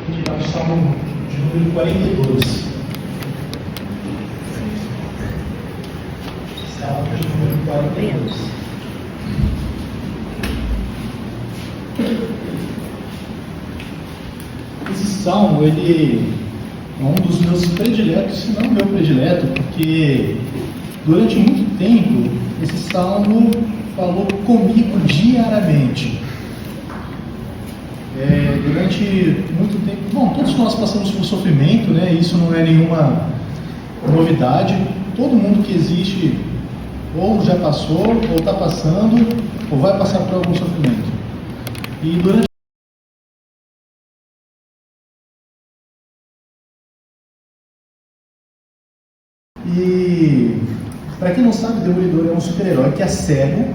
A gente vai no Salmo de número 42. Salmo de número 42. Esse salmo, ele é um dos meus prediletos, se não meu predileto, porque durante muito tempo esse salmo falou comigo diariamente. Durante muito tempo, bom, todos nós passamos por sofrimento, né? Isso não é nenhuma novidade. Todo mundo que existe ou já passou, ou está passando, ou vai passar por algum sofrimento. E durante para quem não sabe, Demolidor é um super-herói que é cego.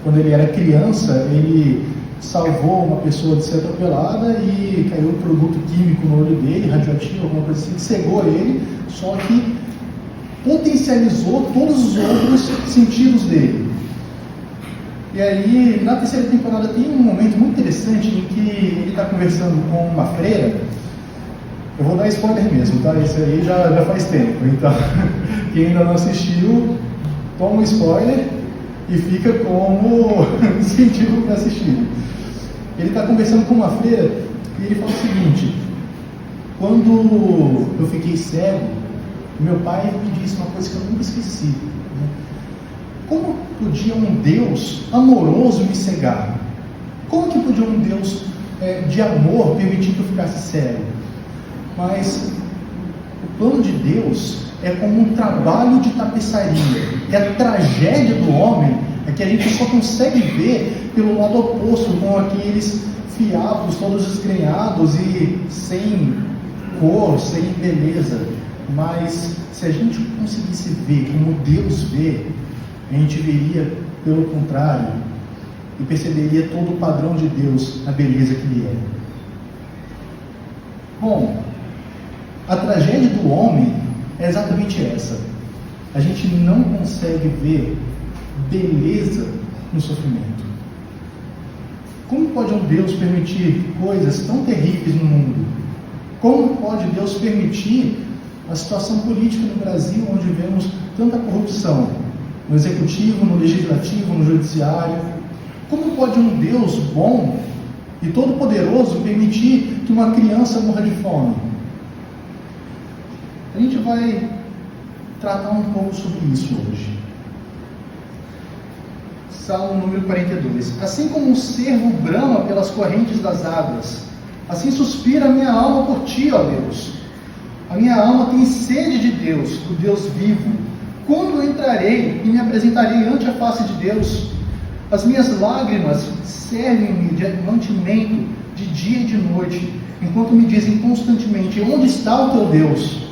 Quando ele era criança, ele salvou uma pessoa de ser atropelada e caiu um produto químico no olho dele, radioativo, alguma coisa assim, que cegou ele, só que potencializou todos os outros sentidos dele. E aí, na terceira temporada, tem um momento muito interessante em que ele está conversando com uma freira. Eu vou dar spoiler mesmo, tá? Esse aí já faz tempo, então quem ainda não assistiu, toma um spoiler e fica como sentido para assistir. Ele está conversando com uma freira e ele fala o seguinte: quando eu fiquei cego, meu pai me disse uma coisa que eu nunca esqueci, né? Como podia um Deus amoroso me cegar? Como que podia um Deus de amor permitir que eu ficasse cego? Mas o plano de Deus é como um trabalho de tapeçaria. E a tragédia do homem é que a gente só consegue ver pelo lado oposto, com aqueles fiapos todos desgrenhados e sem cor, sem beleza. Mas se a gente conseguisse ver como Deus vê, a gente veria pelo contrário e perceberia todo o padrão de Deus, a beleza que Ele é. Bom, a tragédia do homem é exatamente essa. A gente não consegue ver beleza no sofrimento. Como pode um Deus permitir coisas tão terríveis no mundo? Como pode Deus permitir a situação política no Brasil, onde vemos tanta corrupção, no executivo, no legislativo, no judiciário? Como pode um Deus bom e todo-poderoso permitir que uma criança morra de fome? A gente vai tratar um pouco sobre isso hoje. Salmo número 42. Assim como um cervo brama pelas correntes das águas, assim suspira a minha alma por ti, ó Deus. A minha alma tem sede de Deus, do Deus vivo. Quando entrarei e me apresentarei ante a face de Deus? As minhas lágrimas servem-me de mantimento de dia e de noite, enquanto me dizem constantemente: onde está o teu Deus?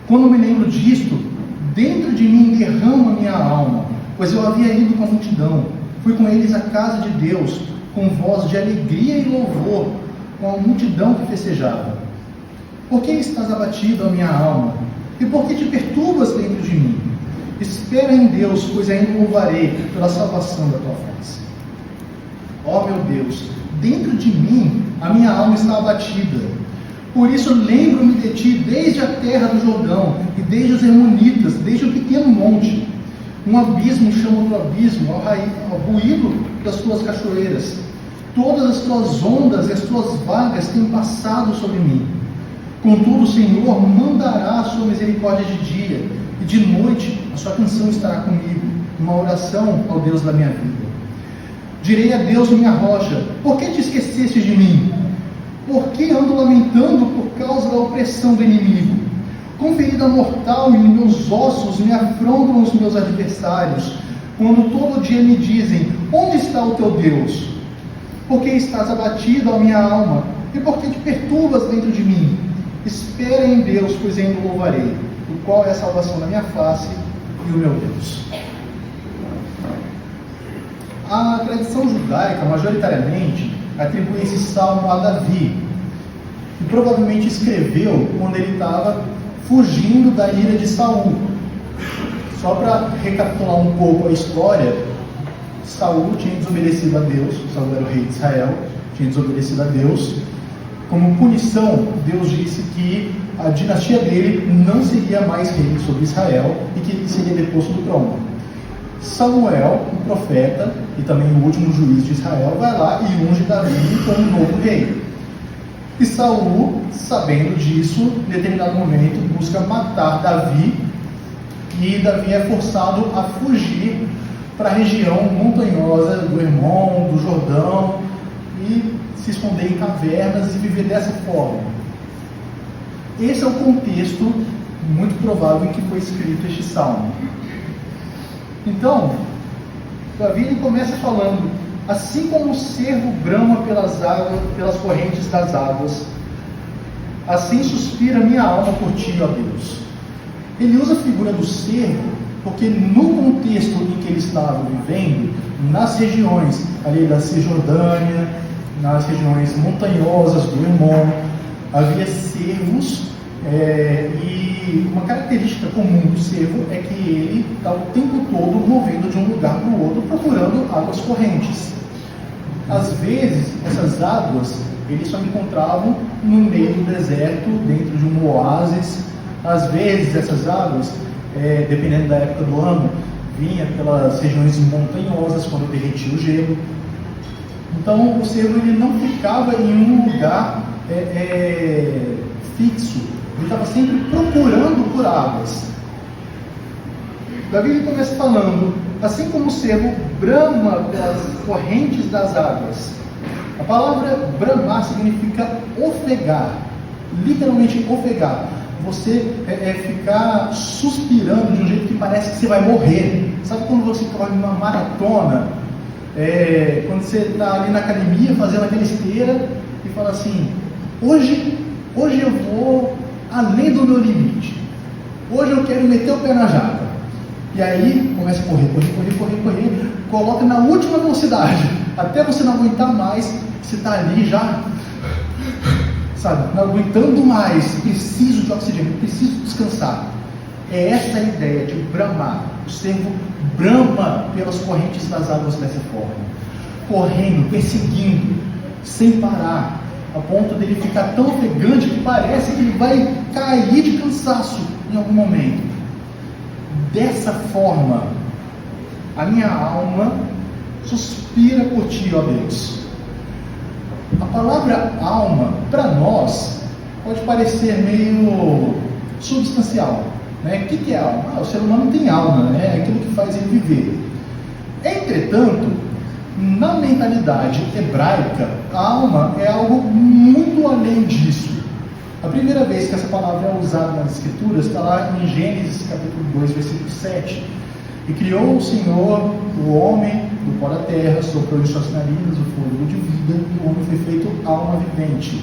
Quando me lembro disto, dentro de mim derrama a minha alma, pois eu havia ido com a multidão, fui com eles à casa de Deus, com voz de alegria e louvor, com a multidão que festejava. Por que estás abatido, a minha alma? E por que te perturbas dentro de mim? Espera em Deus, pois ainda louvarei pela salvação da tua face. Ó meu Deus, dentro de mim a minha alma está abatida. Por isso lembro-me de ti desde a terra do Jordão, e desde os Hermonitas, desde o pequeno monte. Um abismo chama outro abismo, ao ruído das tuas cachoeiras. Todas as tuas ondas e as tuas vagas têm passado sobre mim. Contudo, o Senhor mandará a sua misericórdia de dia, e de noite a sua canção estará comigo, uma oração ao Deus da minha vida. Direi a Deus, minha rocha: por que te esqueceste de mim? Por que ando lamentando por causa da opressão do inimigo? Com ferida mortal em meus ossos me afrontam os meus adversários, quando todo dia me dizem: onde está o teu Deus? Por que estás abatido, a minha alma? E por que te perturbas dentro de mim? Espera em Deus, pois ainda louvarei, o qual é a salvação da minha face e o meu Deus. A tradição judaica, majoritariamente, atribui esse salmo a Davi, que provavelmente escreveu quando ele estava fugindo da ira de Saul. Só para recapitular um pouco a história, Saul tinha desobedecido a Deus. Saul era o rei de Israel, tinha desobedecido a Deus, como punição, Deus disse que a dinastia dele não seria mais rei sobre Israel e que ele seria deposto do trono. Samuel, o profeta e também o último juiz de Israel, vai lá e unge Davi como novo rei. E Saul, sabendo disso, em determinado momento busca matar Davi, e Davi é forçado a fugir para a região montanhosa do Hermon, do Jordão, e se esconder em cavernas e viver dessa forma. Esse é o contexto muito provável em que foi escrito este salmo. Então, Davi ele começa falando: assim como o cervo brama pelas águas, pelas correntes das águas, assim suspira minha alma por ti, ó Deus. Ele usa a figura do cervo porque no contexto em que ele estava vivendo, nas regiões ali da Cisjordânia, nas regiões montanhosas do Hermon, havia cervos, e uma característica comum do cervo é que ele está o tempo todo movendo de um lugar para o outro, procurando águas correntes. Às vezes, essas águas eles só encontravam no meio do deserto, dentro de um oásis. Às vezes, essas águas, dependendo da época do ano, vinha pelas regiões montanhosas, quando derretia o gelo. Então, o cervo ele não ficava em um lugar fixo, ele estava sempre procurando por águas. Davi começa falando: assim como o cervo brama pelas correntes das águas. A palavra bramar significa ofegar, literalmente ofegar. Você ficar suspirando de um jeito que parece que você vai morrer. Sabe quando você corre uma maratona? Quando você está ali na academia fazendo aquela esteira e fala assim: hoje eu vou além do meu limite. Hoje eu quero meter o pé na jaca. E aí começa a correr, coloca na última velocidade, até você não aguentar mais, você está ali já, sabe, não aguentando mais, preciso de oxigênio, preciso descansar. É essa a ideia de bramar. O cervo brama pelas correntes das águas dessa forma, correndo, perseguindo, sem parar, a ponto dele ficar tão ofegante que parece que ele vai cair de cansaço em algum momento. Dessa forma, a minha alma suspira por ti, ó Deus. A palavra alma, para nós, pode parecer meio substancial, né? O que é alma? O ser humano tem alma, né? É aquilo que faz ele viver. Entretanto, na mentalidade hebraica, a alma é algo muito além disso. A primeira vez que essa palavra é usada nas Escrituras está lá em Gênesis capítulo 2, versículo 7. E criou o Senhor o homem do pó da terra, soprou em suas narinas o fôlego de vida, e o homem foi feito alma vivente.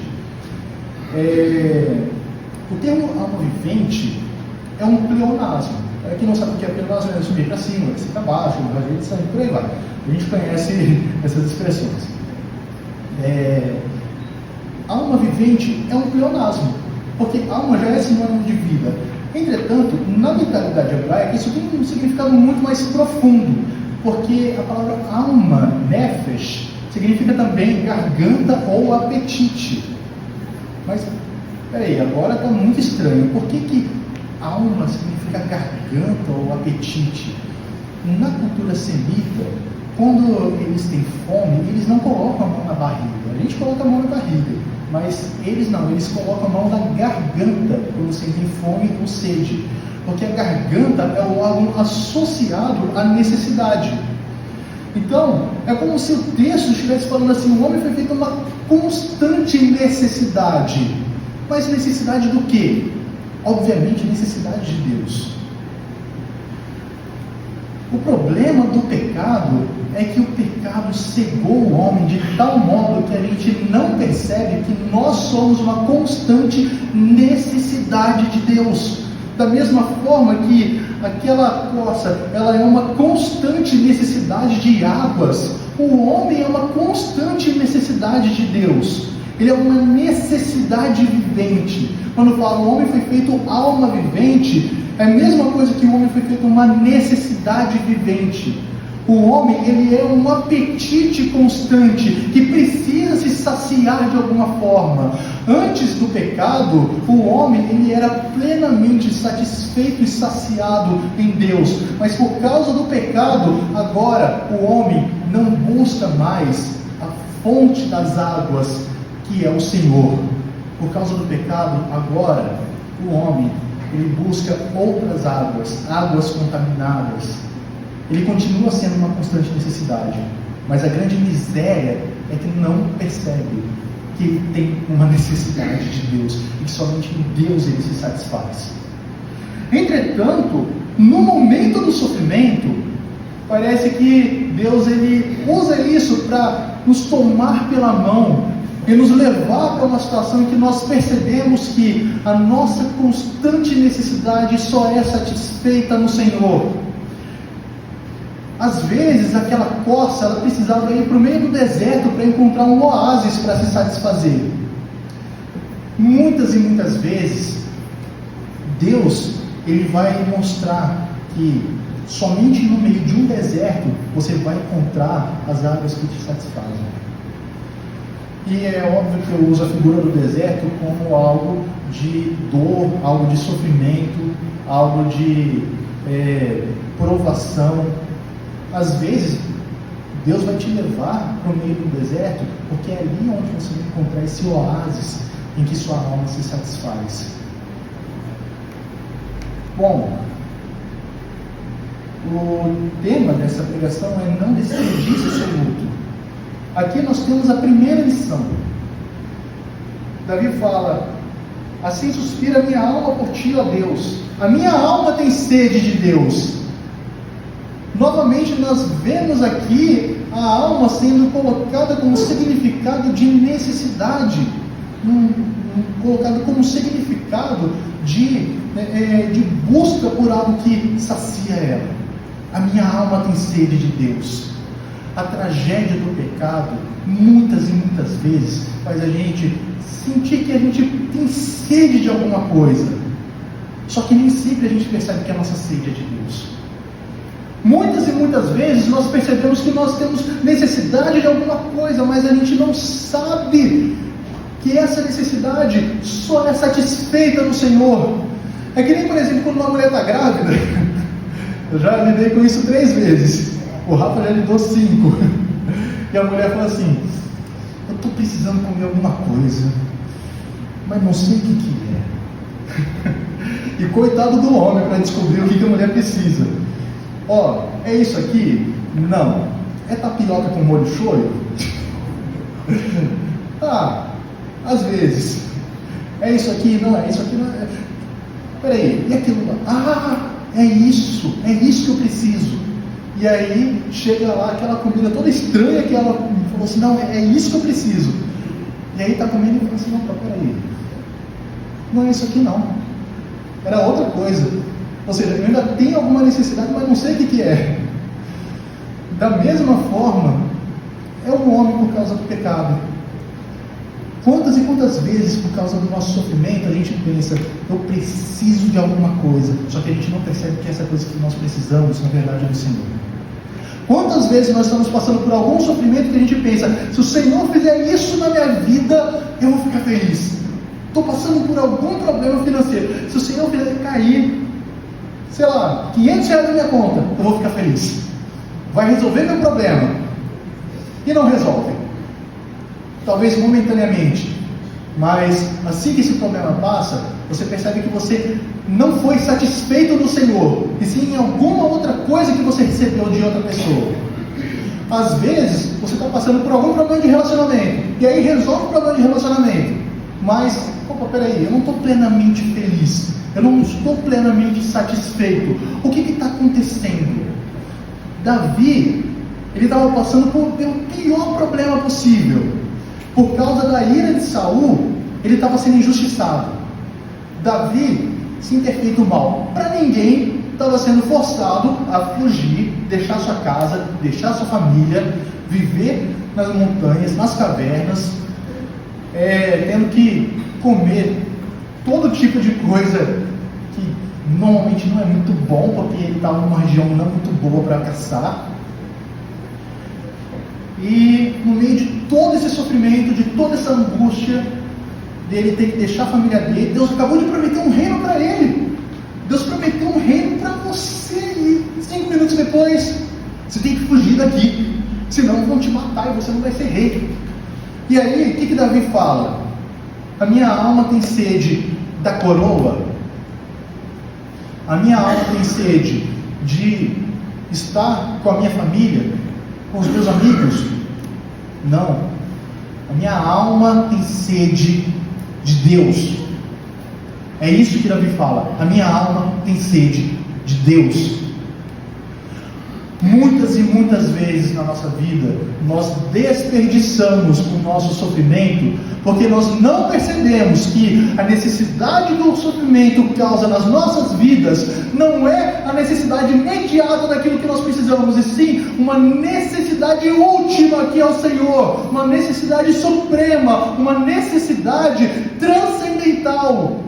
O termo alma vivente é um pleonasmo. Quem não sabe o que é pleonasmo, é subir para cima, descer para baixo, raio de sangue, por aí vai. A gente conhece essas expressões. Alma vivente é um pleonasmo, porque alma já é sinônimo de vida. Entretanto, na mentalidade hebraica, isso tem um significado muito mais profundo, porque a palavra alma, nefesh, significa também garganta ou apetite. Mas, peraí, agora está muito estranho. Por que alma significa garganta ou apetite? Na cultura semita, quando eles têm fome, eles não colocam a mão na barriga. A gente coloca a mão na barriga, mas eles não, eles colocam a mão na garganta quando sentem fome ou sede, porque a garganta é o órgão associado à necessidade. Então, é como se o texto estivesse falando assim: o homem foi feito uma constante necessidade. Mas necessidade do quê? Obviamente, necessidade de Deus. O problema do pecado é que o pecado cegou o homem de tal modo que a gente não percebe que nós somos uma constante necessidade de Deus. Da mesma forma que aquela coça, ela é uma constante necessidade de águas, o homem é uma constante necessidade de Deus. Ele é uma necessidade vivente. Quando fala o homem foi feito alma vivente, é a mesma coisa que o homem foi feito uma necessidade vivente. O homem, ele é um apetite constante, que precisa se saciar de alguma forma. Antes do pecado, o homem, ele era plenamente satisfeito e saciado em Deus. Mas por causa do pecado, agora o homem não busca mais a fonte das águas, que é o Senhor. Por causa do pecado, agora o homem, ele busca outras águas, águas contaminadas. Ele continua sendo uma constante necessidade, mas a grande miséria é que não percebe que ele tem uma necessidade de Deus e que somente em Deus ele se satisfaz. Entretanto, no momento do sofrimento, parece que Deus ele usa isso para nos tomar pela mão e nos levar para uma situação em que nós percebemos que a nossa constante necessidade só é satisfeita no Senhor. Às vezes aquela corça, ela precisava ir para o meio do deserto para encontrar um oásis para se satisfazer. Muitas e muitas vezes Deus, ele vai mostrar que somente no meio de um deserto você vai encontrar as águas que te satisfazem. E é óbvio que eu uso a figura do deserto como algo de dor, algo de sofrimento, algo de provação. Às vezes, Deus vai te levar para o meio do deserto, porque é ali onde você vai encontrar esse oásis em que sua alma se satisfaz. Bom, o tema dessa pregação é não desperdice seu luto. Aqui nós temos a primeira lição. Davi fala: assim suspira a minha alma por ti, ó Deus. A minha alma tem sede de Deus. Novamente nós vemos aqui a alma sendo colocada como significado de necessidade, colocado como significado de busca por algo que sacia ela. A minha alma tem sede de Deus. A tragédia do pecado, muitas e muitas vezes, faz a gente sentir que a gente tem sede de alguma coisa. Só que nem sempre a gente percebe que a nossa sede é de Deus. Muitas e muitas vezes nós percebemos que nós temos necessidade de alguma coisa, mas a gente não sabe que essa necessidade só é satisfeita no Senhor. É que nem, por exemplo, quando uma mulher está grávida. Eu já lidei com isso 3 vezes. O Rafa já lidou 5. E a mulher fala assim: eu estou precisando comer alguma coisa, mas não sei o que é. E coitado do homem para descobrir o que a mulher precisa. Ó, é isso aqui? Não. É tapioca com molho shoyu? Ah, às vezes. É isso aqui? Não, é isso aqui não é. Peraí, e aquilo lá? Ah, é isso que eu preciso. E aí chega lá aquela comida toda estranha que ela falou assim: não, é isso que eu preciso. E aí está comendo e fala assim: não, peraí, não é isso aqui não, era outra coisa. Ou seja, eu ainda tenho alguma necessidade, mas não sei o que é. Da mesma forma, é o homem por causa do pecado. Quantas e quantas vezes, por causa do nosso sofrimento, a gente pensa: eu preciso de alguma coisa, só que a gente não percebe que essa coisa que nós precisamos, na verdade, é do Senhor. Quantas vezes nós estamos passando por algum sofrimento que a gente pensa: se o Senhor fizer isso na minha vida, eu vou ficar feliz. Estou passando por algum problema financeiro, se o Senhor fizer cair, sei lá, R$500 na minha conta, eu vou ficar feliz. Vai resolver meu problema. E não resolve. Talvez momentaneamente, mas assim que esse problema passa, você percebe que você não foi satisfeito no Senhor, e sim em alguma outra coisa que você recebeu de outra pessoa. Às vezes, você está passando por algum problema de relacionamento, e aí resolve o problema de relacionamento, mas, opa, peraí, eu não estou plenamente feliz, eu não estou plenamente satisfeito. O que está acontecendo? Davi, ele estava passando pelo pior problema possível. Por causa da ira de Saul, ele estava sendo injustiçado. Davi, sem ter feito mal para ninguém, estava sendo forçado a fugir, deixar sua casa, deixar sua família, viver nas montanhas, nas cavernas, tendo que comer todo tipo de coisa que normalmente não é muito bom, porque ele estava numa região não muito boa para caçar. E no meio de todo esse sofrimento, de toda essa angústia, dele ter que deixar a família dele, Deus acabou de prometer um reino para ele. Deus prometeu um reino para você. E 5 minutos depois, você tem que fugir daqui, senão vão te matar e você não vai ser rei. E aí, o que Davi fala? A minha alma tem sede da coroa. A minha alma tem sede de estar com a minha família, com os meus amigos. Não. A minha alma tem sede de Deus. É isso que Davi fala. A minha alma tem sede de Deus. Muitas e muitas vezes na nossa vida, nós desperdiçamos o nosso sofrimento, porque nós não percebemos que a necessidade do sofrimento causa nas nossas vidas, não é a necessidade imediata daquilo que nós precisamos, e sim uma necessidade última que é o Senhor, uma necessidade suprema, uma necessidade transcendental.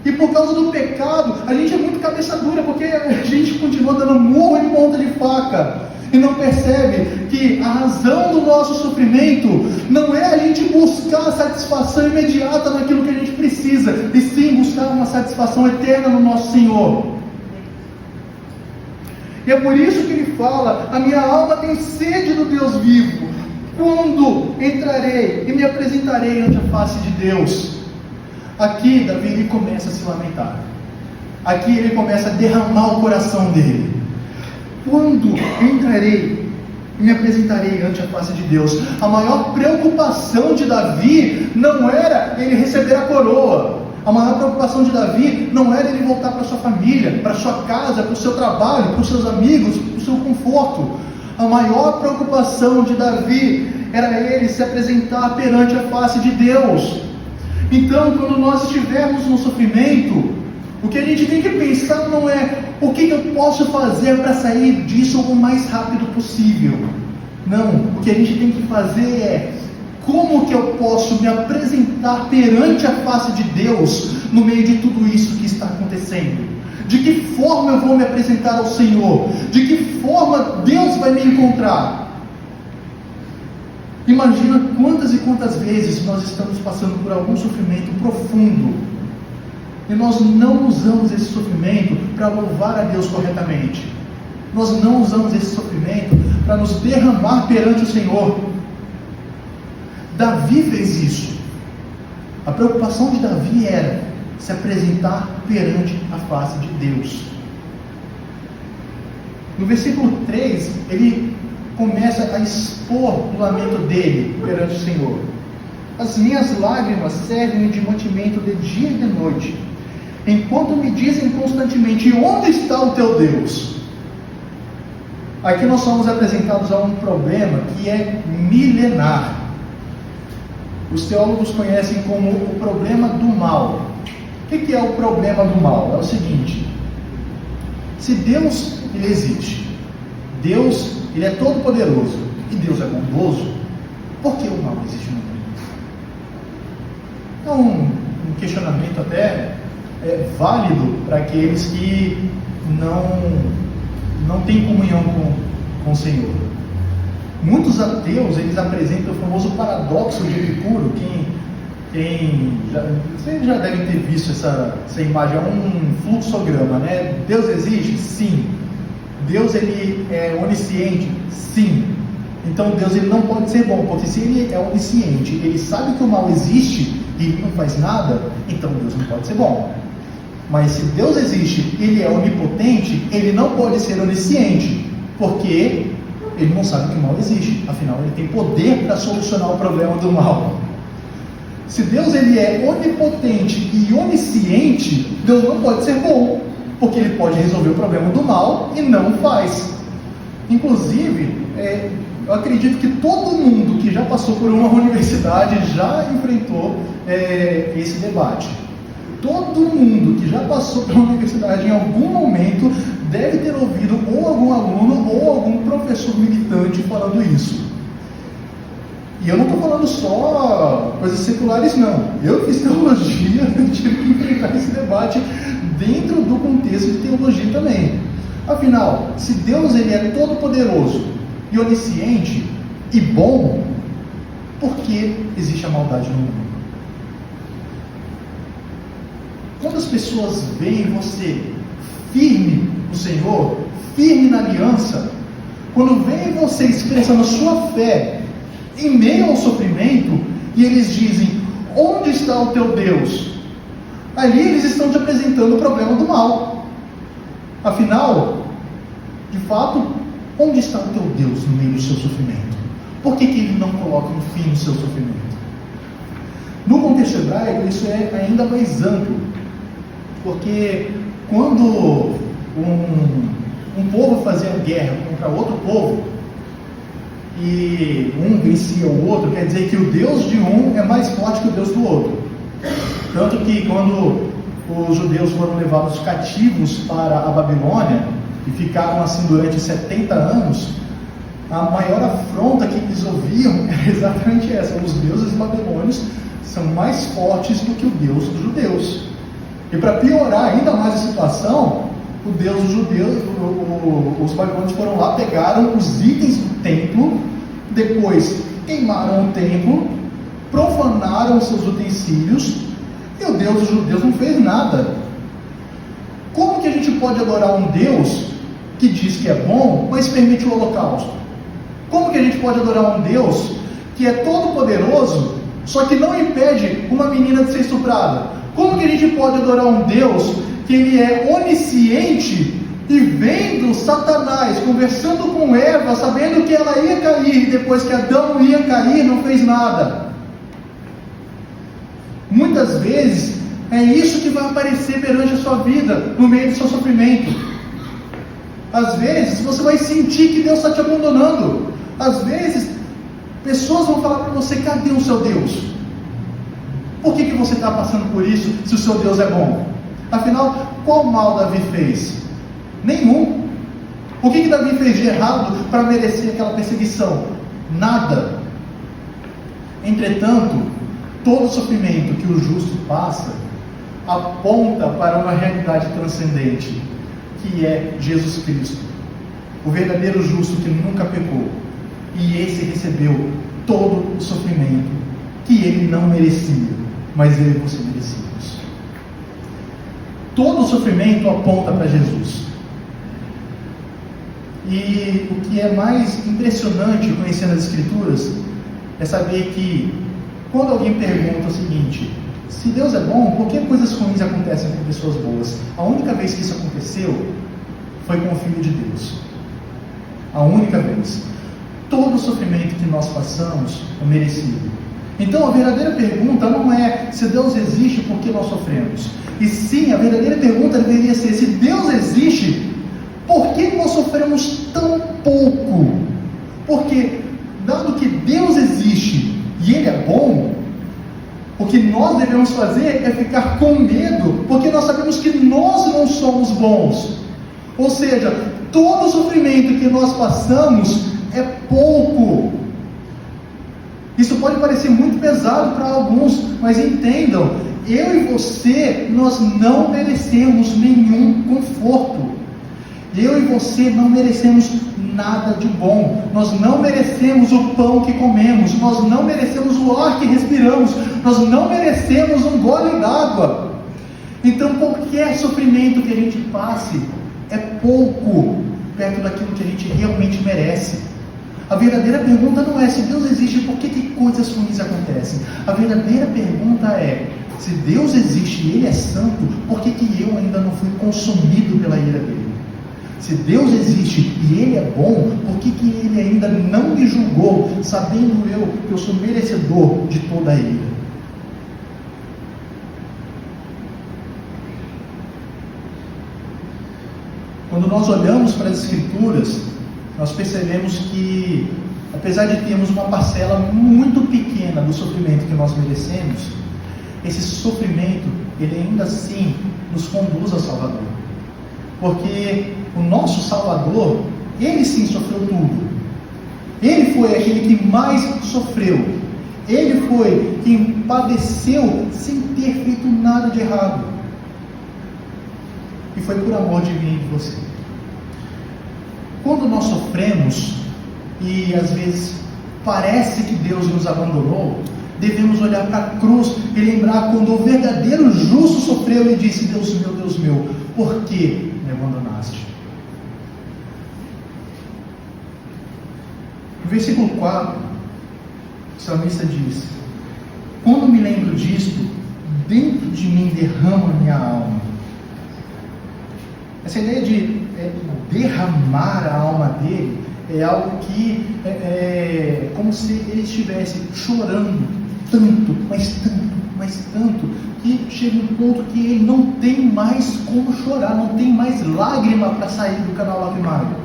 E por causa do pecado, a gente é muito cabeça dura, porque a gente continua dando murro em ponta de faca, e não percebe que a razão do nosso sofrimento não é a gente buscar a satisfação imediata naquilo que a gente precisa, e sim buscar uma satisfação eterna no nosso Senhor. E é por isso que ele fala: a minha alma tem sede do Deus vivo. Quando entrarei e me apresentarei ante a face de Deus? Aqui Davi ele começa a se lamentar. Aqui ele começa a derramar o coração dele. Quando entrarei e me apresentarei ante a face de Deus? A maior preocupação de Davi não era ele receber a coroa. A maior preocupação de Davi não era ele voltar para sua família, para sua casa, para o seu trabalho, para os seus amigos, para o seu conforto. A maior preocupação de Davi era ele se apresentar perante a face de Deus. Então, quando nós estivermos no sofrimento, o que a gente tem que pensar não é o que eu posso fazer para sair disso o mais rápido possível. Não, o que a gente tem que fazer é como que eu posso me apresentar perante a face de Deus no meio de tudo isso que está acontecendo. De que forma eu vou me apresentar ao Senhor? De que forma Deus vai me encontrar? Imagina quantas e quantas vezes nós estamos passando por algum sofrimento profundo e nós não usamos esse sofrimento para louvar a Deus corretamente. Nós não usamos esse sofrimento para nos derramar perante o Senhor. Davi fez isso. A preocupação de Davi era se apresentar perante a face de Deus. No versículo 3, ele começa a expor o lamento dele perante o Senhor. As minhas lágrimas servem de mantimento de dia e de noite, enquanto me dizem constantemente: onde está o teu Deus? Aqui nós somos apresentados a um problema que é milenar. Os teólogos conhecem como o problema do mal. O que é o problema do mal? É o seguinte: se Deus ele existe, Deus ele é todo poderoso e Deus é bondoso, por que o mal existe no mundo? É um questionamento até válido para aqueles que não têm comunhão com o Senhor. Muitos ateus eles apresentam o famoso paradoxo de Epicuro. Vocês já devem ter visto essa imagem, é um fluxograma, né? Deus existe? Sim. Deus ele é onisciente? Sim. Então Deus ele não pode ser bom, porque se ele é onisciente, ele sabe que o mal existe e ele não faz nada, então Deus não pode ser bom. Mas se Deus existe, ele é onipotente, ele não pode ser onisciente, porque ele não sabe que o mal existe, afinal ele tem poder para solucionar o problema do mal. Se Deus ele é onipotente e onisciente, Deus não pode ser bom, porque ele pode resolver o problema do mal e não faz. Inclusive, eu acredito que todo mundo que já passou por uma universidade já enfrentou esse debate. Todo mundo que já passou pela universidade em algum momento deve ter ouvido ou algum aluno ou algum professor militante falando isso. E eu não estou falando só coisas seculares, não. Eu fiz teologia, eu tive que enfrentar esse debate dentro do contexto de teologia também. Afinal, se Deus ele é todo poderoso e onisciente, e bom, porque existe a maldade no mundo. Quando as pessoas veem você firme no Senhor, firme na aliança, quando veem você expressando a sua fé em meio ao sofrimento, e eles dizem: onde está o teu Deus? Ali eles estão te apresentando o problema do mal. Afinal, de fato, onde está o teu Deus no meio do seu sofrimento? Por que Ele não coloca um fim no seu sofrimento? No contexto hebraico, isso é ainda mais amplo, porque quando um povo fazia guerra contra outro povo, e um vencia o outro, quer dizer que o Deus de um é mais forte que o Deus do outro. Tanto que quando os judeus foram levados cativos para a Babilônia, e ficaram assim durante 70 anos, a maior afronta que eles ouviam era exatamente essa: os deuses babilônios são mais fortes do que o Deus dos judeus. E para piorar ainda mais a situação, o Deus dos judeus, os babilônios foram lá, pegaram os itens do templo, depois queimaram o templo, profanaram os seus utensílios, e o Deus dos judeus não fez nada. Como que a gente pode adorar um Deus que diz que é bom, mas permite o holocausto? Como que a gente pode adorar um Deus que é todo poderoso, só que não impede uma menina de ser estuprada? Como que a gente pode adorar um Deus que Ele é onisciente e vendo Satanás conversando com Eva, sabendo que ela ia cair, e depois que Adão ia cair, não fez nada? Muitas vezes é isso que vai aparecer perante a sua vida, no meio do seu sofrimento. Às vezes você vai sentir que Deus está te abandonando. Às vezes pessoas vão falar para você: cadê o seu Deus? Por que você está passando por isso, se o seu Deus é bom? Afinal, qual mal Davi fez? Nenhum. O que Davi fez de errado para merecer aquela perseguição? Nada. Entretanto, todo sofrimento que o justo passa aponta para uma realidade transcendente, que é Jesus Cristo, o verdadeiro justo que nunca pecou, e esse recebeu todo o sofrimento que ele não merecia, mas eu e você merecíamos. Todo o sofrimento aponta para Jesus. E o que é mais impressionante conhecendo as Escrituras é saber que quando alguém pergunta o seguinte: se Deus é bom, por que coisas ruins acontecem com pessoas boas? A única vez que isso aconteceu foi com o Filho de Deus. A única vez. Todo o sofrimento que nós passamos é merecido. Então a verdadeira pergunta não é se Deus existe, por que nós sofremos? E sim, a verdadeira pergunta deveria ser: se Deus existe, por que nós sofremos tão pouco? Porque, dado que Deus existe e Ele é bom, o que nós devemos fazer é ficar com medo, porque nós sabemos que nós não somos bons. Ou seja, todo o sofrimento que nós passamos é pouco. Isso pode parecer muito pesado para alguns, mas entendam, eu e você, nós não merecemos nenhum conforto. Eu e você não merecemos nada de bom. Nós não merecemos o pão que comemos, nós não merecemos o ar que respiramos, nós não merecemos um gole d'água. Então qualquer sofrimento que a gente passe é pouco perto daquilo que a gente realmente merece. A verdadeira pergunta não é se Deus existe, por que coisas ruins acontecem? A verdadeira pergunta é: se Deus existe e Ele é santo, por que eu ainda não fui consumido pela ira dele? Se Deus existe e Ele é bom, por que Ele ainda não me julgou, sabendo eu que eu sou merecedor de toda a ira? Quando nós olhamos para as Escrituras, nós percebemos que, apesar de termos uma parcela muito pequena do sofrimento que nós merecemos, esse sofrimento, ele ainda assim nos conduz ao Salvador. Porque o nosso Salvador, Ele sim sofreu tudo. Ele foi aquele que mais sofreu. Ele foi quem padeceu sem ter feito nada de errado. E foi por amor de mim e de você. Quando nós sofremos, e às vezes parece que Deus nos abandonou, devemos olhar para a cruz e lembrar quando o verdadeiro justo sofreu e disse: Deus meu, por que me abandonaste? No versículo 4, o salmista diz: quando me lembro disto, dentro de mim derrama a minha alma. Essa ideia de derramar a alma dele é algo que é como se ele estivesse chorando tanto, mas tanto, que chega um ponto que ele não tem mais como chorar, não tem mais lágrima para sair do canal lacrimário.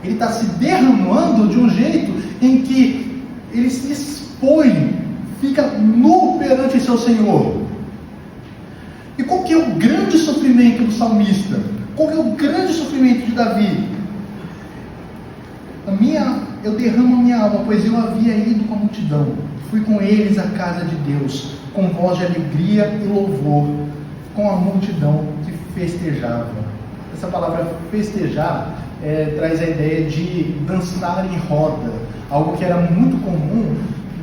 Ele está se derramando de um jeito em que ele se expõe, fica nu perante seu Senhor. E qual que é o grande sofrimento do salmista? Qual que é o grande sofrimento de Davi? Eu derramo a minha alma, pois eu havia ido com a multidão, fui com eles à casa de Deus, com voz de alegria e louvor, com a multidão que festejava. Essa palavra festejar traz a ideia de dançar em roda, algo que era muito comum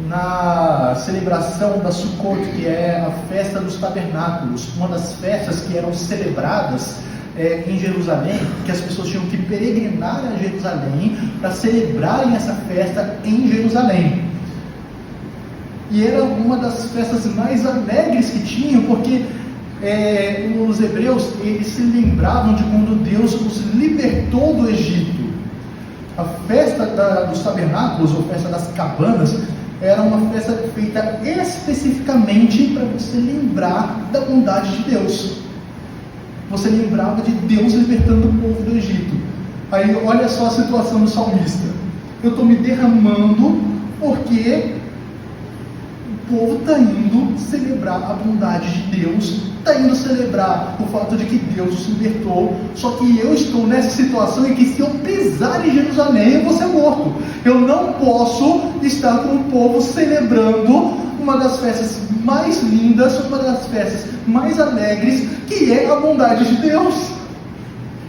na celebração da Sukkot, que é a festa dos tabernáculos, uma das festas que eram celebradas em Jerusalém, que as pessoas tinham que peregrinar a Jerusalém para celebrarem essa festa em Jerusalém. E era uma das festas mais alegres que tinham, porque os hebreus, eles se lembravam de quando Deus os libertou do Egito. A festa dos tabernáculos, ou festa das cabanas, era uma festa feita especificamente para você lembrar da bondade de Deus. Você lembrava de Deus libertando o povo do Egito. Aí olha só a situação do salmista: eu estou me derramando porque o povo está indo celebrar a bondade de Deus, está indo celebrar o fato de que Deus os libertou, só que eu estou nessa situação em que, se eu pisar em Jerusalém, eu vou ser morto. Eu não posso estar com o povo celebrando uma das festas mais lindas, uma das festas mais alegres, que é a bondade de Deus.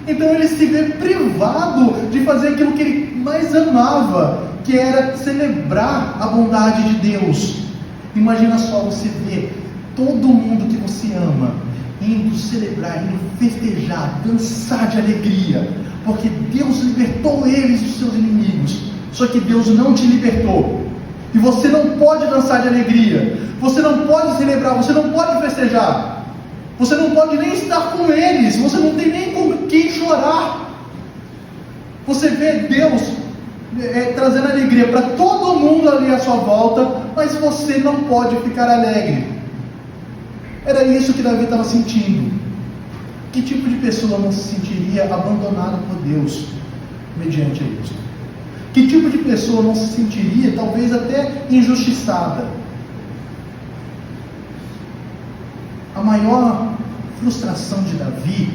Então ele se vê privado de fazer aquilo que ele mais amava, que era celebrar a bondade de Deus. Imagina só você ver todo mundo que você ama indo celebrar, indo festejar, dançar de alegria, porque Deus libertou eles dos seus inimigos. Só que Deus não te libertou, e você não pode dançar de alegria, você não pode celebrar, você não pode festejar, você não pode nem estar com eles, você não tem nem com quem chorar. Você vê Deus trazendo alegria para todo mundo ali à sua volta, mas você não pode ficar alegre. Era isso que Davi estava sentindo. Que tipo de pessoa não se sentiria abandonada por Deus mediante isso? Que tipo de pessoa não se sentiria talvez até injustiçada? A maior frustração de Davi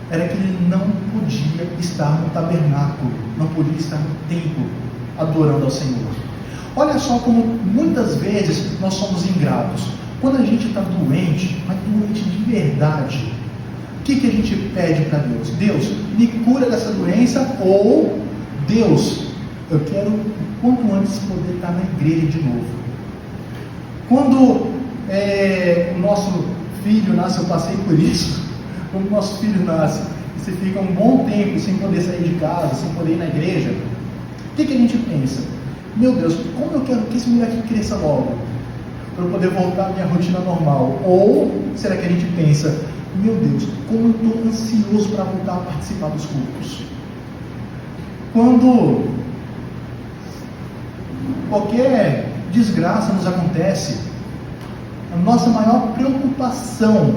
era que ele não podia estar no tabernáculo, não podia estar no templo adorando ao Senhor. Olha só como muitas vezes nós somos ingratos. Quando a gente está doente, mas doente de verdade, o que a gente pede para Deus? Deus, me cura dessa doença, ou Deus, eu quero quanto antes poder estar na igreja de novo. Quando o nosso filho nasce, eu passei por isso. Quando o nosso filho nasce, você fica um bom tempo sem poder sair de casa, sem poder ir na igreja, o que a gente pensa? Meu Deus, como eu quero que esse moleque cresça logo, para eu poder voltar à minha rotina normal? Ou será que a gente pensa, meu Deus, como eu estou ansioso para voltar a participar dos cultos? Quando qualquer desgraça nos acontece, a nossa maior preocupação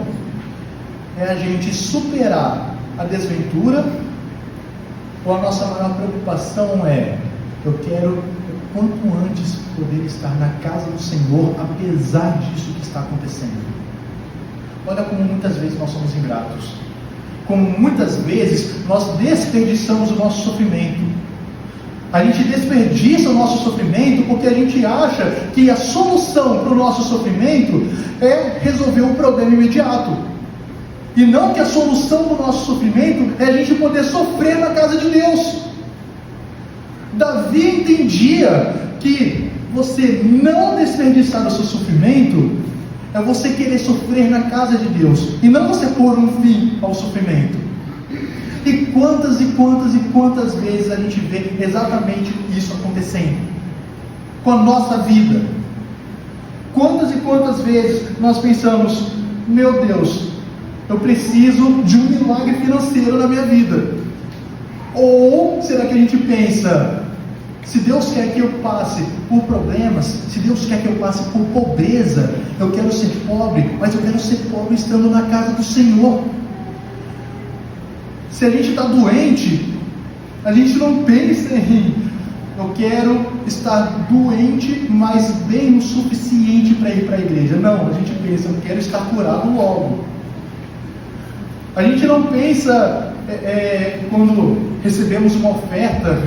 é a gente superar a desventura, ou a nossa maior preocupação é: eu quero quanto antes poder estar na casa do Senhor, apesar disso que está acontecendo. Olha como muitas vezes nós somos ingratos, como muitas vezes nós desperdiçamos o nosso sofrimento. A gente desperdiça o nosso sofrimento porque a gente acha que a solução para o nosso sofrimento é resolver um problema imediato, e não que a solução do nosso sofrimento é a gente poder sofrer na casa de Deus. Davi entendia que você não desperdiçar o seu sofrimento é você querer sofrer na casa de Deus, e não você pôr um fim ao sofrimento. E quantas vezes a gente vê exatamente isso acontecendo com a nossa vida? Quantas vezes nós pensamos, meu Deus, eu preciso de um milagre financeiro na minha vida? Ou será que a gente pensa, se Deus quer que eu passe por problemas, se Deus quer que eu passe por pobreza, eu quero ser pobre, mas eu quero ser pobre estando na casa do Senhor. Se a gente está doente, a gente não pensa em, eu quero estar doente, mas bem o suficiente para ir para a igreja. Não, a gente pensa, eu quero estar curado logo. A gente não pensa, quando recebemos uma oferta,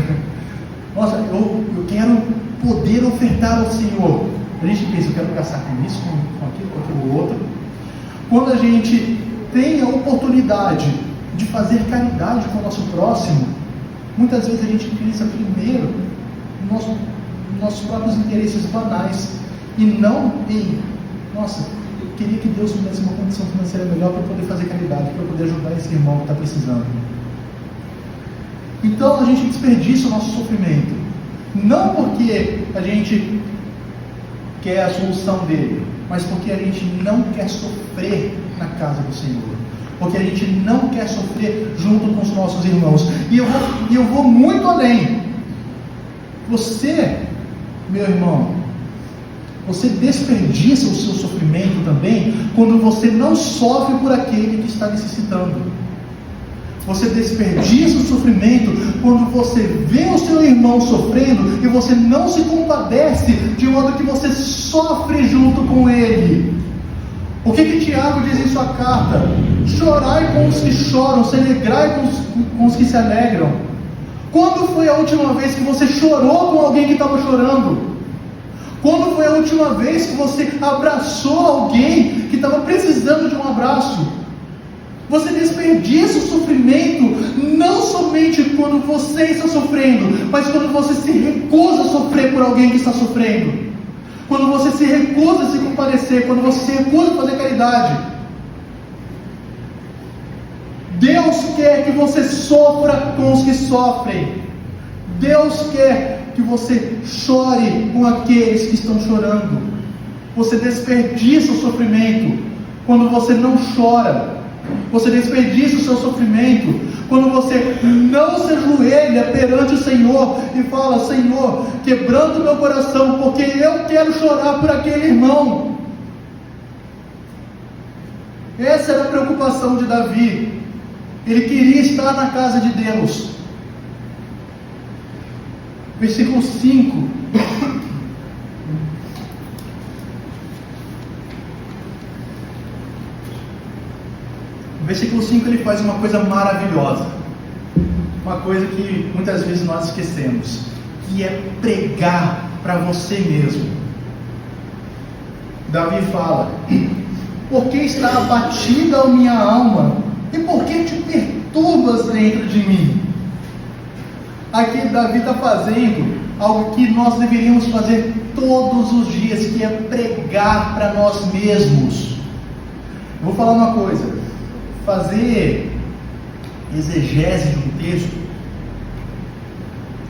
nossa, eu quero poder ofertar ao Senhor. A gente pensa, eu quero gastar com isso, com aquilo outro. Quando a gente tem a oportunidade de fazer caridade com o nosso próximo, muitas vezes a gente pensa primeiro nos nossos próprios interesses banais, e não em, nossa, eu queria que Deus me desse uma condição financeira melhor para eu poder fazer caridade, para eu poder ajudar esse irmão que está precisando. Então a gente desperdiça o nosso sofrimento, não porque a gente quer a solução dele, mas porque a gente não quer sofrer na casa do Senhor, porque a gente não quer sofrer junto com os nossos irmãos. E eu vou muito além. Você, meu irmão, você desperdiça o seu sofrimento também quando você não sofre por aquele que está necessitando. Você desperdiça o sofrimento quando você vê o seu irmão sofrendo e você não se compadece, de modo que você sofre junto com ele. O que Tiago diz em sua carta? Chorai com os que choram, se alegrai com os que se alegram. Quando foi a última vez que você chorou com alguém que estava chorando? Quando foi a última vez que você abraçou alguém que estava precisando de um abraço? Você desperdiça o sofrimento não somente quando você está sofrendo, mas quando você se recusa a sofrer por alguém que está sofrendo, quando você se recusa a se compadecer, quando você se recusa a fazer caridade. Deus quer que você sofra com os que sofrem. Deus quer que você chore com aqueles que estão chorando. Você desperdiça o sofrimento quando você não chora. Você desperdiça o seu sofrimento quando você não se ajoelha perante o Senhor e fala: Senhor, quebrando meu coração, porque eu quero chorar por aquele irmão. Essa era a preocupação de Davi. Ele queria estar na casa de Deus. Versículo 5. No versículo 5 ele faz uma coisa maravilhosa, uma coisa que muitas vezes nós esquecemos, que é pregar para você mesmo. Davi fala: por que está abatida a minha alma? E por que te perturbas dentro de mim? Aqui Davi está fazendo algo que nós deveríamos fazer todos os dias, que é pregar para nós mesmos. Eu vou falar uma coisa: fazer exegese de um texto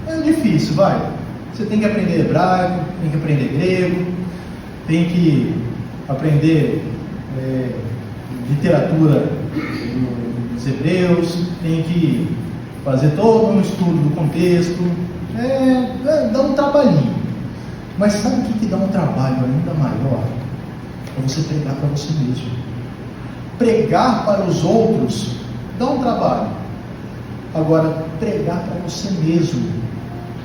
é difícil, vai. Você tem que aprender hebraico, tem que aprender grego, tem que aprender literatura dos hebreus, tem que fazer todo um estudo do contexto. Dá um trabalhinho. Mas sabe o que dá um trabalho ainda maior? É você pregar para você mesmo. Pregar para os outros dá um trabalho. Agora, pregar para você mesmo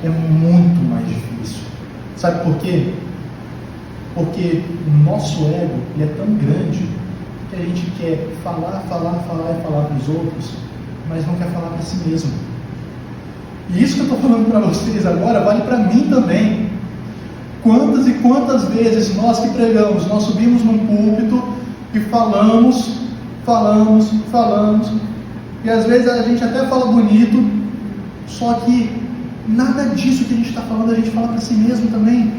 é muito mais difícil. Sabe por quê? Porque o nosso ego ele é tão grande que a gente quer falar para os outros, mas não quer falar para si mesmo. E isso que eu estou falando para vocês agora vale para mim também. Quantas e quantas vezes nós que pregamos, nós subimos num púlpito e falamos, e às vezes a gente até fala bonito, só que Nada disso que a gente está falando, a gente fala para si mesmo também.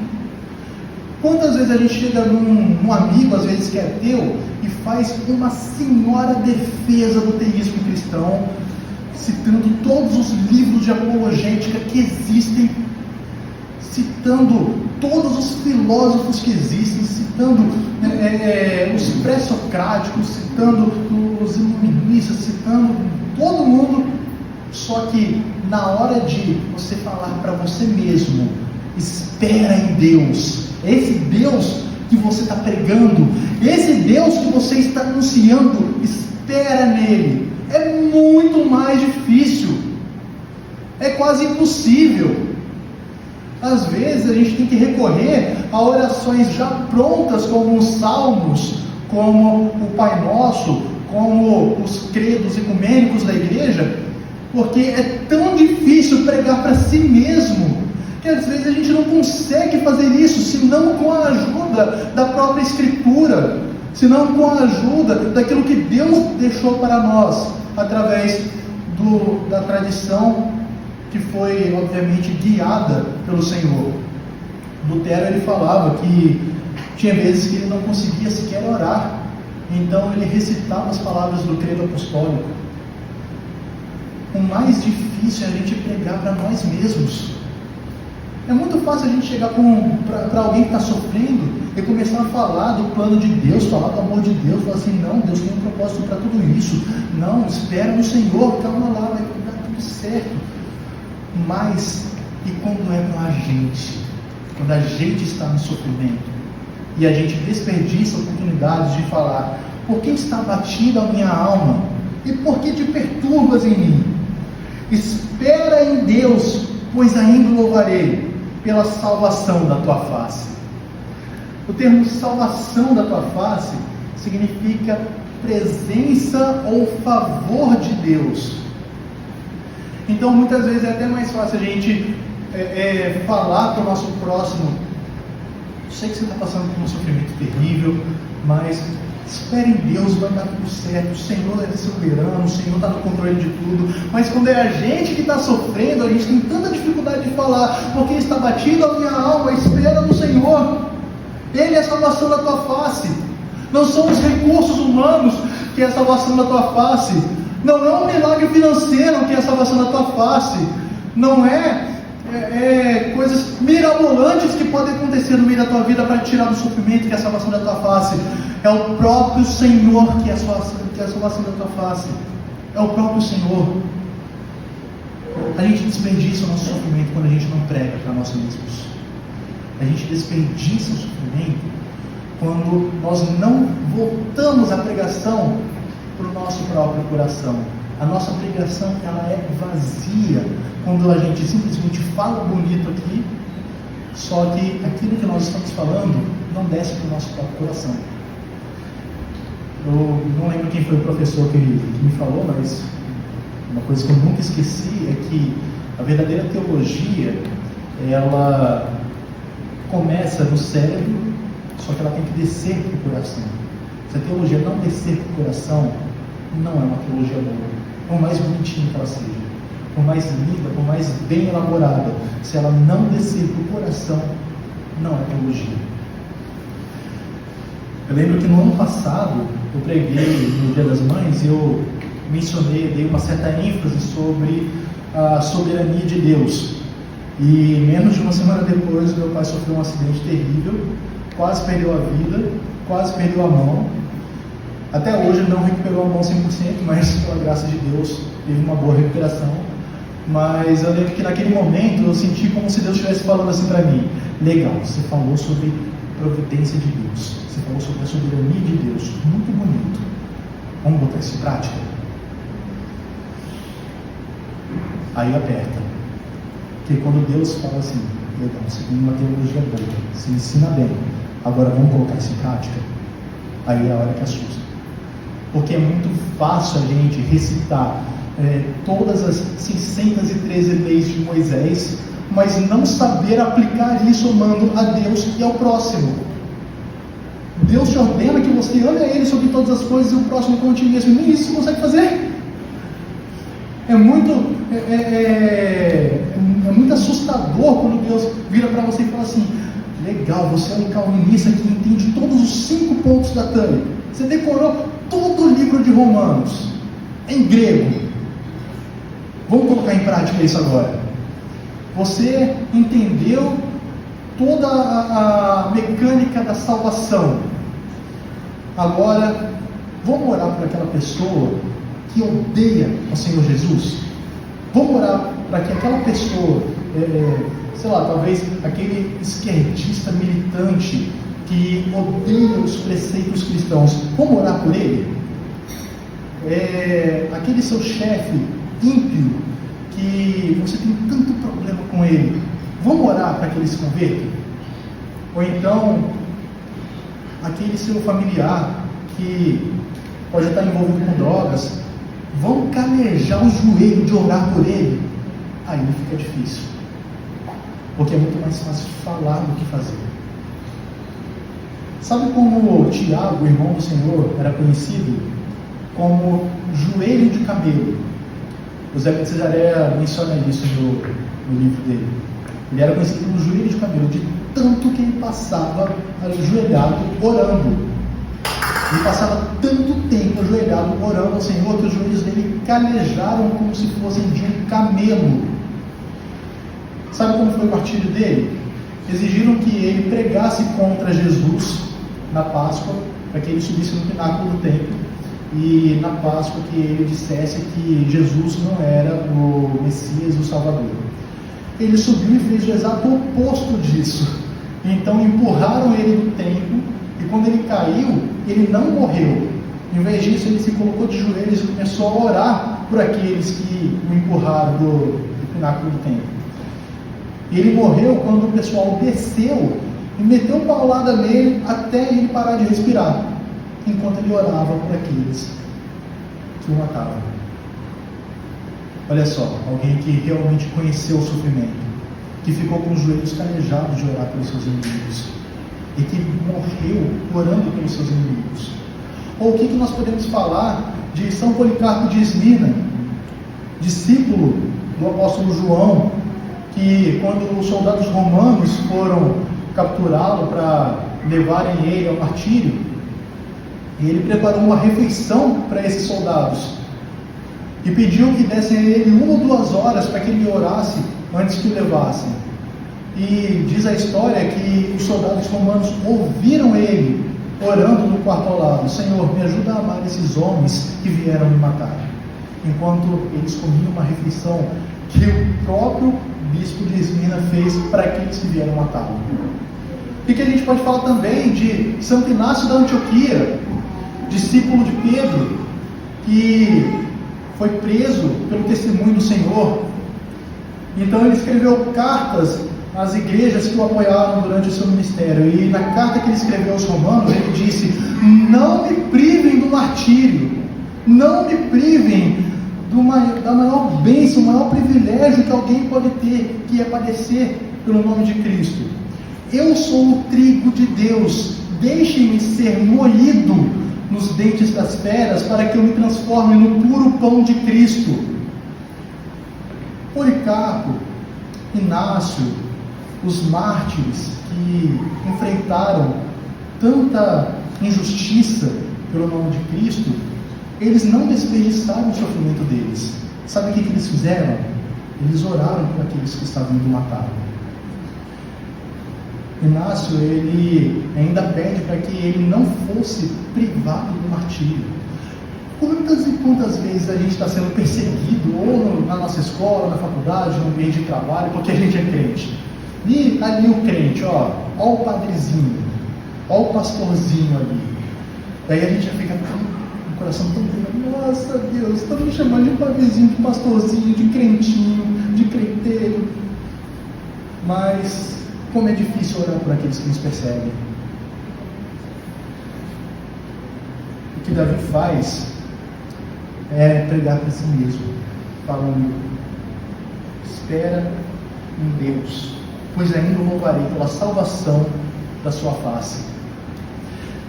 Quantas vezes a gente chega num amigo, às vezes que é ateu, e faz uma senhora defesa do teísmo cristão, citando todos os livros de apologética que existem, citando todos os filósofos que existem, citando os pré-socráticos, citando os iluministas, citando todo mundo, só que na hora de você falar para você mesmo, espera em Deus, esse Deus que você está pregando, esse Deus que você está anunciando, espera nele, é muito mais difícil, é quase impossível. Às vezes a gente tem que recorrer a orações já prontas, como os salmos, como o Pai Nosso, como os credos ecumênicos da igreja, porque é tão difícil pregar para si mesmo, que às vezes a gente não consegue fazer isso, senão com a ajuda da própria Escritura, senão com a ajuda daquilo que Deus deixou para nós, através da tradição que foi, obviamente, guiada pelo Senhor. Lutero, ele falava que tinha vezes que ele não conseguia sequer orar, então ele recitava as palavras do credo apostólico. O mais difícil é a gente pregar para nós mesmos. É muito fácil a gente chegar para alguém que está sofrendo e começar a falar do plano de Deus, falar do amor de Deus, falar assim, não, Deus tem um propósito para tudo isso, não, espera no Senhor, calma lá, vai dar tudo certo. Mas, e quando é com a gente? Quando a gente está no sofrimento e a gente desperdiça oportunidades de falar, por que está abatida a minha alma? E por que te perturbas em mim? Espera em Deus, pois ainda louvarei pela salvação da tua face. O termo salvação da tua face significa presença ou favor de Deus. Então muitas vezes é até mais fácil a gente falar para o nosso próximo, sei que você está passando por um sofrimento terrível, mas espere em Deus, vai dar tudo certo, o Senhor é soberano, o Senhor está no controle de tudo. Mas quando é a gente que está sofrendo, a gente tem tanta dificuldade de falar, porque está batido a minha alma, espera no Senhor, Ele é a salvação da tua face. Não são os recursos humanos que é a salvação da tua face, não é um milagre financeiro que é a salvação da tua face, não é coisas mirabolantes que podem acontecer no meio da tua vida para te tirar do sofrimento, que é a salvação da tua face. É o próprio Senhor que é a salvação da tua face. É o próprio Senhor. A gente desperdiça o nosso sofrimento quando a gente não prega para nós mesmos. A gente desperdiça o sofrimento quando nós não voltamos a pregação para o nosso próprio coração. A nossa pregação, ela é vazia quando a gente simplesmente fala bonito aqui, só que aquilo que nós estamos falando não desce para o nosso próprio coração. Eu não lembro quem foi o professor que me falou, mas uma coisa que eu nunca esqueci é que a verdadeira teologia, ela começa no cérebro, só que ela tem que descer para o coração. Se a teologia não descer para o coração, não é uma teologia boa. Por mais bonitinha que ela seja, por mais linda, por mais bem elaborada, se ela não descer para o coração, não é teologia. Eu lembro que no ano passado, eu preguei no Dia das Mães, e eu mencionei, dei uma certa ênfase sobre a soberania de Deus. E menos de uma semana depois, meu pai sofreu um acidente terrível, quase perdeu a vida, quase perdeu a mão. Até hoje ele não recuperou a mão 100%, mas pela graça de Deus teve uma boa recuperação. Mas eu lembro que naquele momento eu senti como se Deus estivesse falando assim para mim: legal, você falou sobre providência de Deus, você falou sobre a soberania de Deus, muito bonito, vamos botar isso em prática? Aí aperta, porque quando Deus fala assim, legal, você tem uma teologia boa, você ensina bem, agora vamos colocar isso em prática? Aí é a hora que assusta. Porque é muito fácil a gente recitar todas as 613 leis de Moisés, mas não saber aplicar isso amando a Deus e ao próximo. Deus te ordena que você ame a Ele sobre todas as coisas e o próximo como a ti mesmo. Nem isso você consegue fazer. É muito assustador quando Deus vira para você e fala assim: legal, você é um calvinista que entende todos os 5 pontos da Tânia. Você decorou todo o livro de Romanos em grego. Vamos colocar em prática isso agora. Você entendeu toda a mecânica da salvação. Agora, vamos orar por aquela pessoa que odeia o Senhor Jesus? Vamos orar para que aquela pessoa, sei lá, talvez aquele esquerdista militante que odeia os preceitos cristãos, vamos orar por ele? Aquele seu chefe ímpio, que você tem tanto problema com ele, vamos orar para que ele se converta? Ou então, aquele seu familiar que pode estar envolvido com drogas, vamos calejar o joelho de orar por ele? Aí fica difícil, porque é muito mais fácil falar do que fazer. Sabe como Tiago, o irmão do Senhor, era conhecido? Como joelho de camelo. O Zé de Cesareia menciona isso no livro dele. Ele era conhecido como joelho de camelo, de tanto que ele passava ajoelhado orando. Ele passava tanto tempo ajoelhado orando ao Senhor que os joelhos dele calejaram como se fossem de um camelo. Sabe como foi o martírio dele? Exigiram que ele pregasse contra Jesus na Páscoa, para que ele subisse no pináculo do templo, e na Páscoa que ele dissesse que Jesus não era o Messias, o Salvador. Ele subiu e fez o exato oposto disso. Então empurraram ele do templo, e quando ele caiu, ele não morreu. Em vez disso, ele se colocou de joelhos e começou a orar por aqueles que o empurraram do pináculo do templo. Ele morreu quando o pessoal desceu e meteu paulada nele até ele parar de respirar, enquanto ele orava por aqueles que o matavam. Olha só, alguém que realmente conheceu o sofrimento, que ficou com os joelhos calejados de orar pelos seus inimigos, e que morreu orando pelos seus inimigos. Ou o que nós podemos falar de São Policarpo de Esmina, discípulo do apóstolo João, que quando os soldados romanos foram capturá-lo para levarem ele ao martírio, ele preparou uma refeição para esses soldados e pediu que dessem a ele 1 ou 2 horas para que ele orasse antes que o levassem. E diz a história que os soldados romanos ouviram ele orando no quarto ao lado: Senhor, me ajuda a amar esses homens que vieram me matar. Enquanto eles comiam uma refeição que o próprio bispo de Esmina fez para aqueles que vieram matá-lo. E que a gente pode falar também de Santo Inácio da Antioquia, discípulo de Pedro, que foi preso pelo testemunho do Senhor. Então ele escreveu cartas às igrejas que o apoiaram durante o seu ministério, e na carta que ele escreveu aos romanos, ele disse: não me privem do martírio, não me privem da maior bênção, o maior privilégio que alguém pode ter, que é padecer pelo nome de Cristo. Eu sou o trigo de Deus, deixem-me ser moído nos dentes das feras, para que eu me transforme no puro pão de Cristo. Policarpo, Inácio, os mártires que enfrentaram tanta injustiça pelo nome de Cristo, eles não desperdiçaram o sofrimento deles. Sabe o que eles fizeram? Eles oraram por aqueles que estavam indo matá-lo. Inácio, ele ainda pede para que ele não fosse privado do martírio. Quantas e quantas vezes a gente está sendo perseguido, ou na nossa escola, na faculdade, no ambiente de trabalho, porque a gente é crente. E ali o crente, ó o padrezinho, ó o pastorzinho ali. Daí a gente já fica com o coração tão grande: nossa Deus, estão me chamando de padrezinho, de pastorzinho, de crentinho, de crenteiro. Mas como é difícil orar por aqueles que nos perseguem. O que Davi faz é pregar para si mesmo, falando: espera em Deus, pois ainda o louvarei pela salvação da sua face.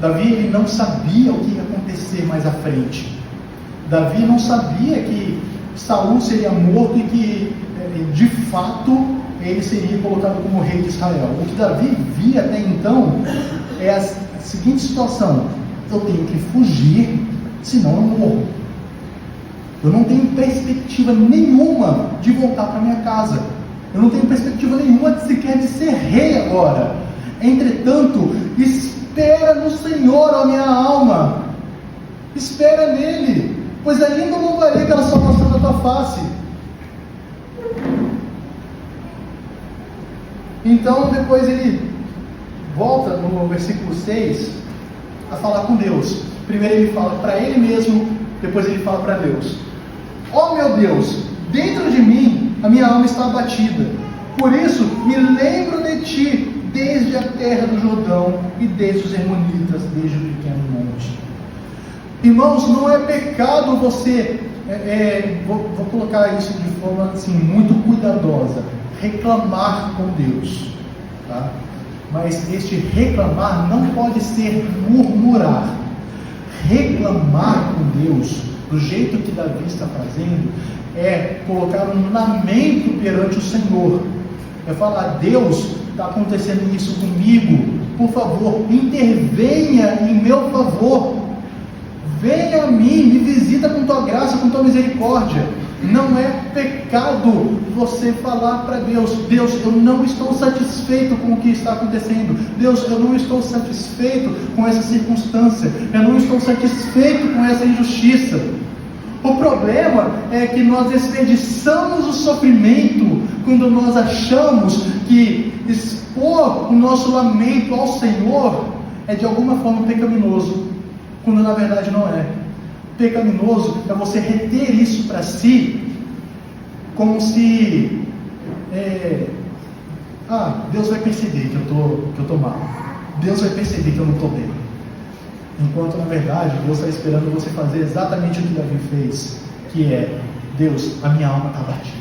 Davi, ele não sabia o que ia acontecer mais à frente. Davi não sabia que Saul seria morto e que, de fato, ele seria colocado como rei de Israel. O que Davi via até então é a seguinte situação: eu tenho que fugir, senão eu morro. Eu não tenho perspectiva nenhuma de voltar para minha casa. Eu não tenho perspectiva nenhuma sequer de ser rei agora. Entretanto, espera no Senhor, ó minha alma. Espera nele, pois ainda louvarei pela salvação da tua face. Então, depois ele volta no versículo 6 a falar com Deus. Primeiro ele fala para ele mesmo, depois ele fala para Deus. Ó meu Deus, dentro de mim a minha alma está abatida. Por isso me lembro de ti desde a terra do Jordão e desde os Hermonitas, desde o pequeno monte. Irmãos, não é pecado você, vou colocar isso de forma assim, muito cuidadosa, reclamar com Deus, tá? Mas este reclamar não pode ser murmurar. Reclamar com Deus, do jeito que Davi está fazendo, é colocar um lamento perante o Senhor. É falar: Deus, está acontecendo isso comigo, por favor, intervenha em meu favor. Venha a mim, me visita com tua graça, com tua misericórdia. Não é pecado você falar para Deus: Deus, eu não estou satisfeito com o que está acontecendo. Deus, eu não estou satisfeito com essa circunstância. Eu não estou satisfeito com essa injustiça. O problema é que nós desperdiçamos o sofrimento quando nós achamos que expor o nosso lamento ao Senhor é de alguma forma pecaminoso, quando na verdade não é. Pecaminoso é você reter isso para si, como se Deus vai perceber que eu estou mal, Deus vai perceber que eu não estou bem, enquanto na verdade Deus está esperando você fazer exatamente o que Davi fez, que é: Deus, a minha alma está abatida,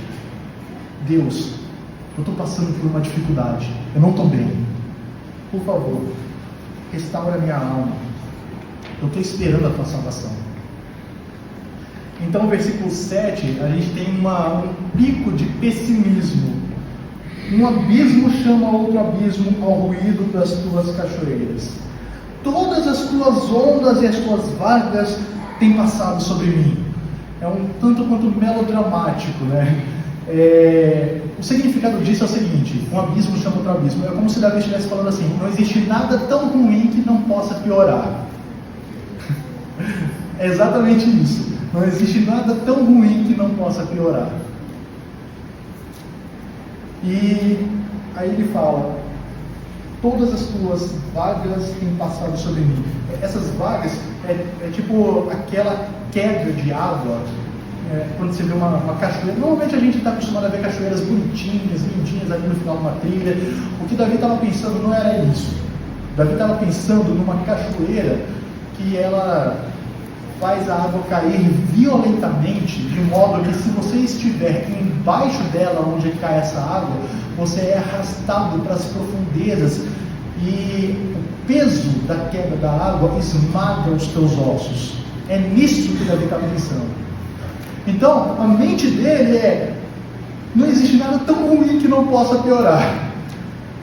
Deus, eu estou passando por uma dificuldade, eu não estou bem, por favor, restaura a minha alma, eu estou esperando a tua salvação. Então, no versículo 7, a gente tem um pico de pessimismo. Um abismo chama outro abismo ao ruído das tuas cachoeiras. Todas as tuas ondas e as tuas vagas têm passado sobre mim. É um tanto quanto melodramático, né? O significado disso é o seguinte: um abismo chama outro abismo. É como se Davi estivesse falando assim: não existe nada tão ruim que não possa piorar. É exatamente isso. Não existe nada tão ruim que não possa piorar. E aí ele fala: todas as tuas vagas têm passado sobre mim. Essas vagas é tipo aquela queda de água, quando você vê uma cachoeira. Normalmente a gente está acostumado a ver cachoeiras bonitinhas, lindinhas ali no final de uma trilha. O que Davi estava pensando não era isso. Davi estava pensando numa cachoeira que ela faz a água cair violentamente, de modo que se você estiver embaixo dela, onde cai essa água, você é arrastado para as profundezas e o peso da queda da água esmaga os teus ossos. É nisso que Davi está pensando. Então, a mente dele não existe nada tão ruim que não possa piorar.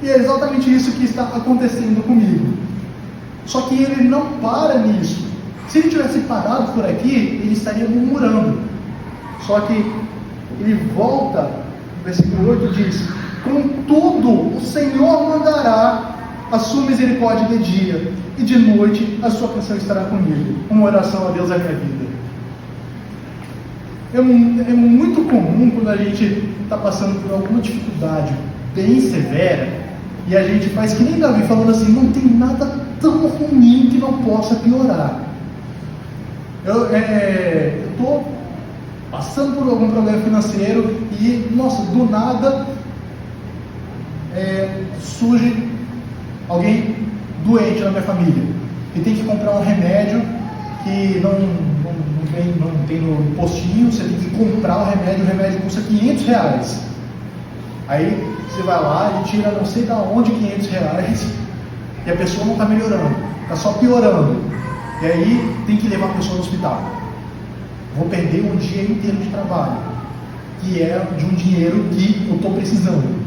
E é exatamente isso que está acontecendo comigo. Só que ele não para nisso. Se ele tivesse parado por aqui, ele estaria murmurando. Só que ele volta, no versículo 8 diz: contudo, o Senhor mandará a sua misericórdia de dia, e de noite a sua canção estará comigo. Uma oração a Deus é minha vida. É muito comum quando a gente está passando por alguma dificuldade bem severa, e a gente faz que nem Davi, falando assim: não tem nada tão ruim que não possa piorar. Eu estou passando por algum problema financeiro e, nossa, do nada surge alguém doente na minha família e tem que comprar um remédio que não tem no postinho. Você tem que comprar o remédio custa R$500. Aí você vai lá e tira não sei da onde R$500 e a pessoa não está melhorando, está só piorando. E aí tem que levar a pessoa no hospital. Vou perder um dia inteiro de trabalho, que é de um dinheiro que eu estou precisando.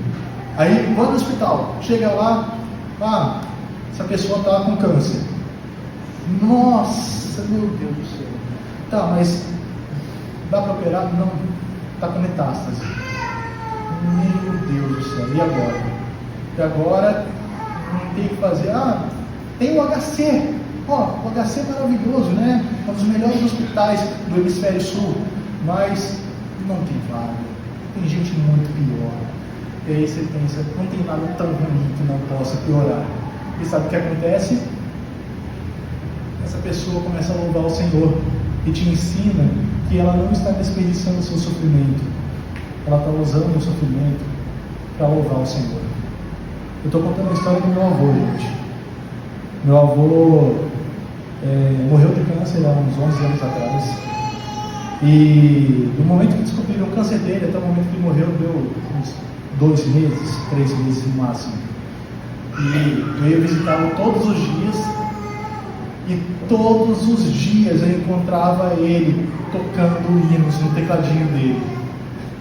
Aí vou no hospital, chega lá, essa pessoa está com câncer. Nossa, meu Deus do céu. Tá, mas dá para operar? Não, está com metástase. Meu Deus do céu, e agora? E agora não tem o que fazer. Tem o HC. O HC é maravilhoso, né? É um dos melhores hospitais do hemisfério sul, mas não tem vaga. Tem gente muito pior. E aí você pensa, não tem nada tão ruim que não possa piorar. E sabe o que acontece? Essa pessoa começa a louvar o Senhor e te ensina que ela não está desperdiçando o seu sofrimento. Ela está usando o sofrimento para louvar o Senhor. Eu estou contando a história do meu avô, gente. Meu avô morreu de câncer há uns 11 anos atrás. E do momento que descobriram o câncer dele até o momento que ele morreu, deu uns 2 meses, 3 meses no máximo. E eu ia visitá-lo todos os dias. E todos os dias eu encontrava ele tocando hinos no tecladinho dele.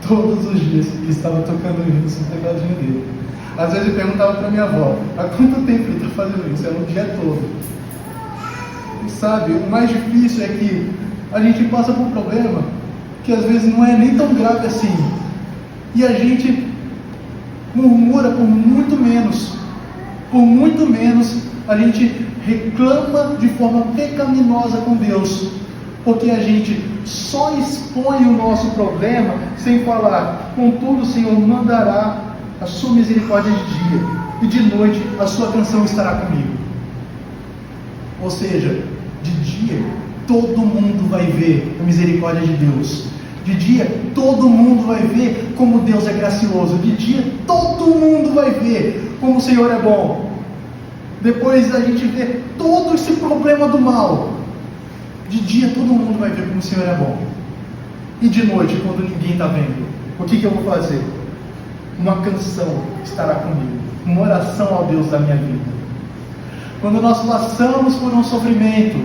Todos os dias ele estava tocando hinos no tecladinho dele. Às vezes eu perguntava para minha avó, há quanto tempo ele está fazendo isso? Era o dia todo. E sabe, o mais difícil é que a gente passa por um problema que às vezes não é nem tão grave assim. E a gente murmura por muito menos. Por muito menos a gente reclama de forma pecaminosa com Deus, porque a gente só expõe o nosso problema sem falar: contudo o Senhor mandará a sua misericórdia de dia, e de noite a sua canção estará comigo. Ou seja, de dia todo mundo vai ver a misericórdia de Deus. De dia todo mundo vai ver como Deus é gracioso. De dia todo mundo vai ver como o Senhor é bom. Depois a gente vê todo esse problema do mal. De dia todo mundo vai ver como o Senhor é bom. E de noite, quando ninguém está vendo, o que eu vou fazer? Uma canção estará comigo, uma oração ao Deus da minha vida. Quando nós passamos por um sofrimento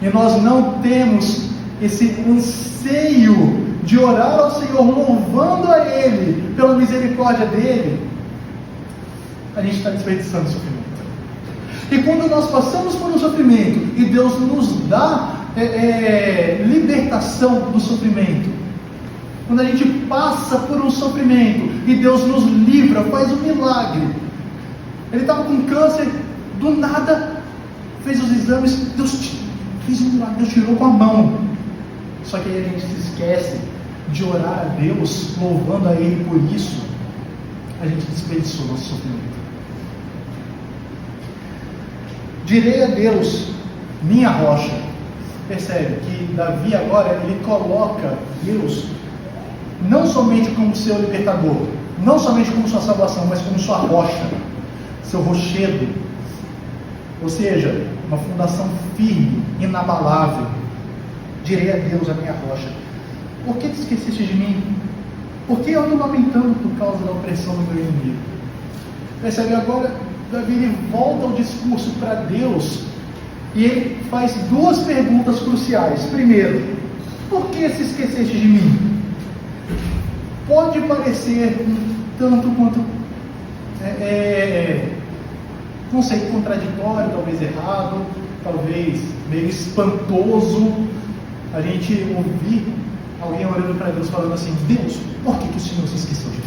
e nós não temos esse anseio de orar ao Senhor, louvando a Ele pela misericórdia dEle, a gente está desperdiçando o sofrimento. E quando nós passamos por um sofrimento e Deus nos dá libertação do sofrimento, quando a gente passa por um sofrimento e Deus nos livra, faz um milagre. Ele estava com câncer, do nada fez os exames, Deus fez um milagre, Deus tirou com a mão. Só que aí a gente se esquece de orar a Deus, louvando a Ele por isso. A gente desperdiçou nosso sofrimento. Direi a Deus, minha rocha. Percebe que Davi agora ele coloca Deus não somente como seu libertador, não somente como sua salvação, mas como sua rocha, seu rochedo. Ou seja, uma fundação firme, inabalável. Direi a Deus, a minha rocha: por que te esqueceste de mim? Por que eu ando lamentando por causa da opressão do meu inimigo? Percebe agora, Davi ele volta o discurso para Deus e ele faz 2 perguntas cruciais. Primeiro, por que se esqueceste de mim? Pode parecer tanto quanto não sei, contraditório, talvez errado, talvez meio espantoso a gente ouvir alguém orando para Deus falando assim: Deus, por que o Senhor se esqueceu de mim?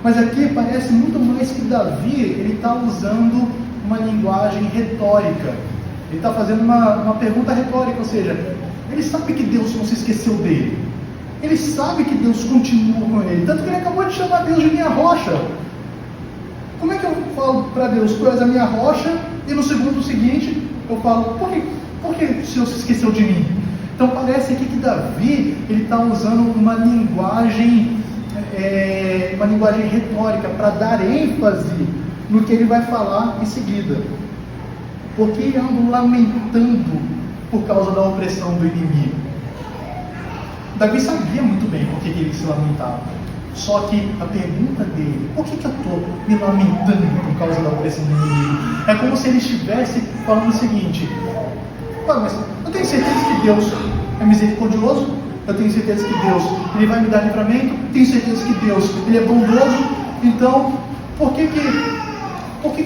Mas aqui parece muito mais que Davi ele está usando uma linguagem retórica. Ele está fazendo uma pergunta retórica, ou seja, ele sabe que Deus não se esqueceu dele. Ele sabe que Deus continua com ele. Tanto que ele acabou de chamar Deus de minha rocha. Como é que eu falo para Deus: tu és a minha rocha, e no segundo seguinte eu falo: por que o Senhor se esqueceu de mim? Então parece aqui que Davi ele está usando uma linguagem retórica para dar ênfase no que ele vai falar em seguida. Porque ele anda lamentando por causa da opressão do inimigo. Davi sabia muito bem por que ele se lamentava. Só que a pergunta dele: por que eu estou me lamentando por causa da opressão do inimigo? É como se ele estivesse falando o seguinte: Mas eu tenho certeza que Deus é misericordioso, eu tenho certeza que Deus Ele vai me dar livramento, tenho certeza que Deus Ele é bondoso, então por que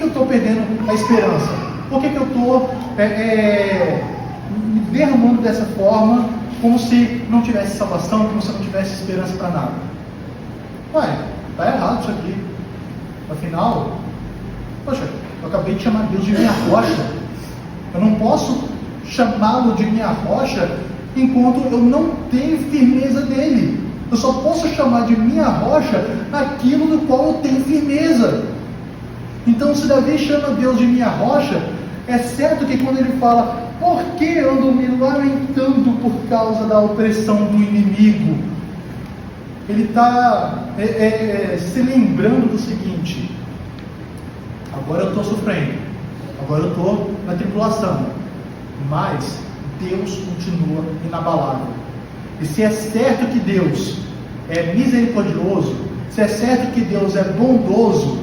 eu estou perdendo a esperança? Por que eu estou me derramando dessa forma, como se não tivesse salvação, como se não tivesse esperança para nada? Está errado isso aqui. Afinal, poxa, eu acabei de chamar Deus de minha rocha. Eu não posso chamá-lo de minha rocha enquanto eu não tenho firmeza dele. Eu só posso chamar de minha rocha aquilo no qual eu tenho firmeza. Então, se Davi chama Deus de minha rocha, é certo que quando ele fala, por que eu ando me lamentando por causa da opressão do inimigo? Ele está se lembrando do seguinte: agora eu estou sofrendo, agora eu estou na tribulação, mas Deus continua inabalável. E se é certo que Deus é misericordioso, se é certo que Deus é bondoso,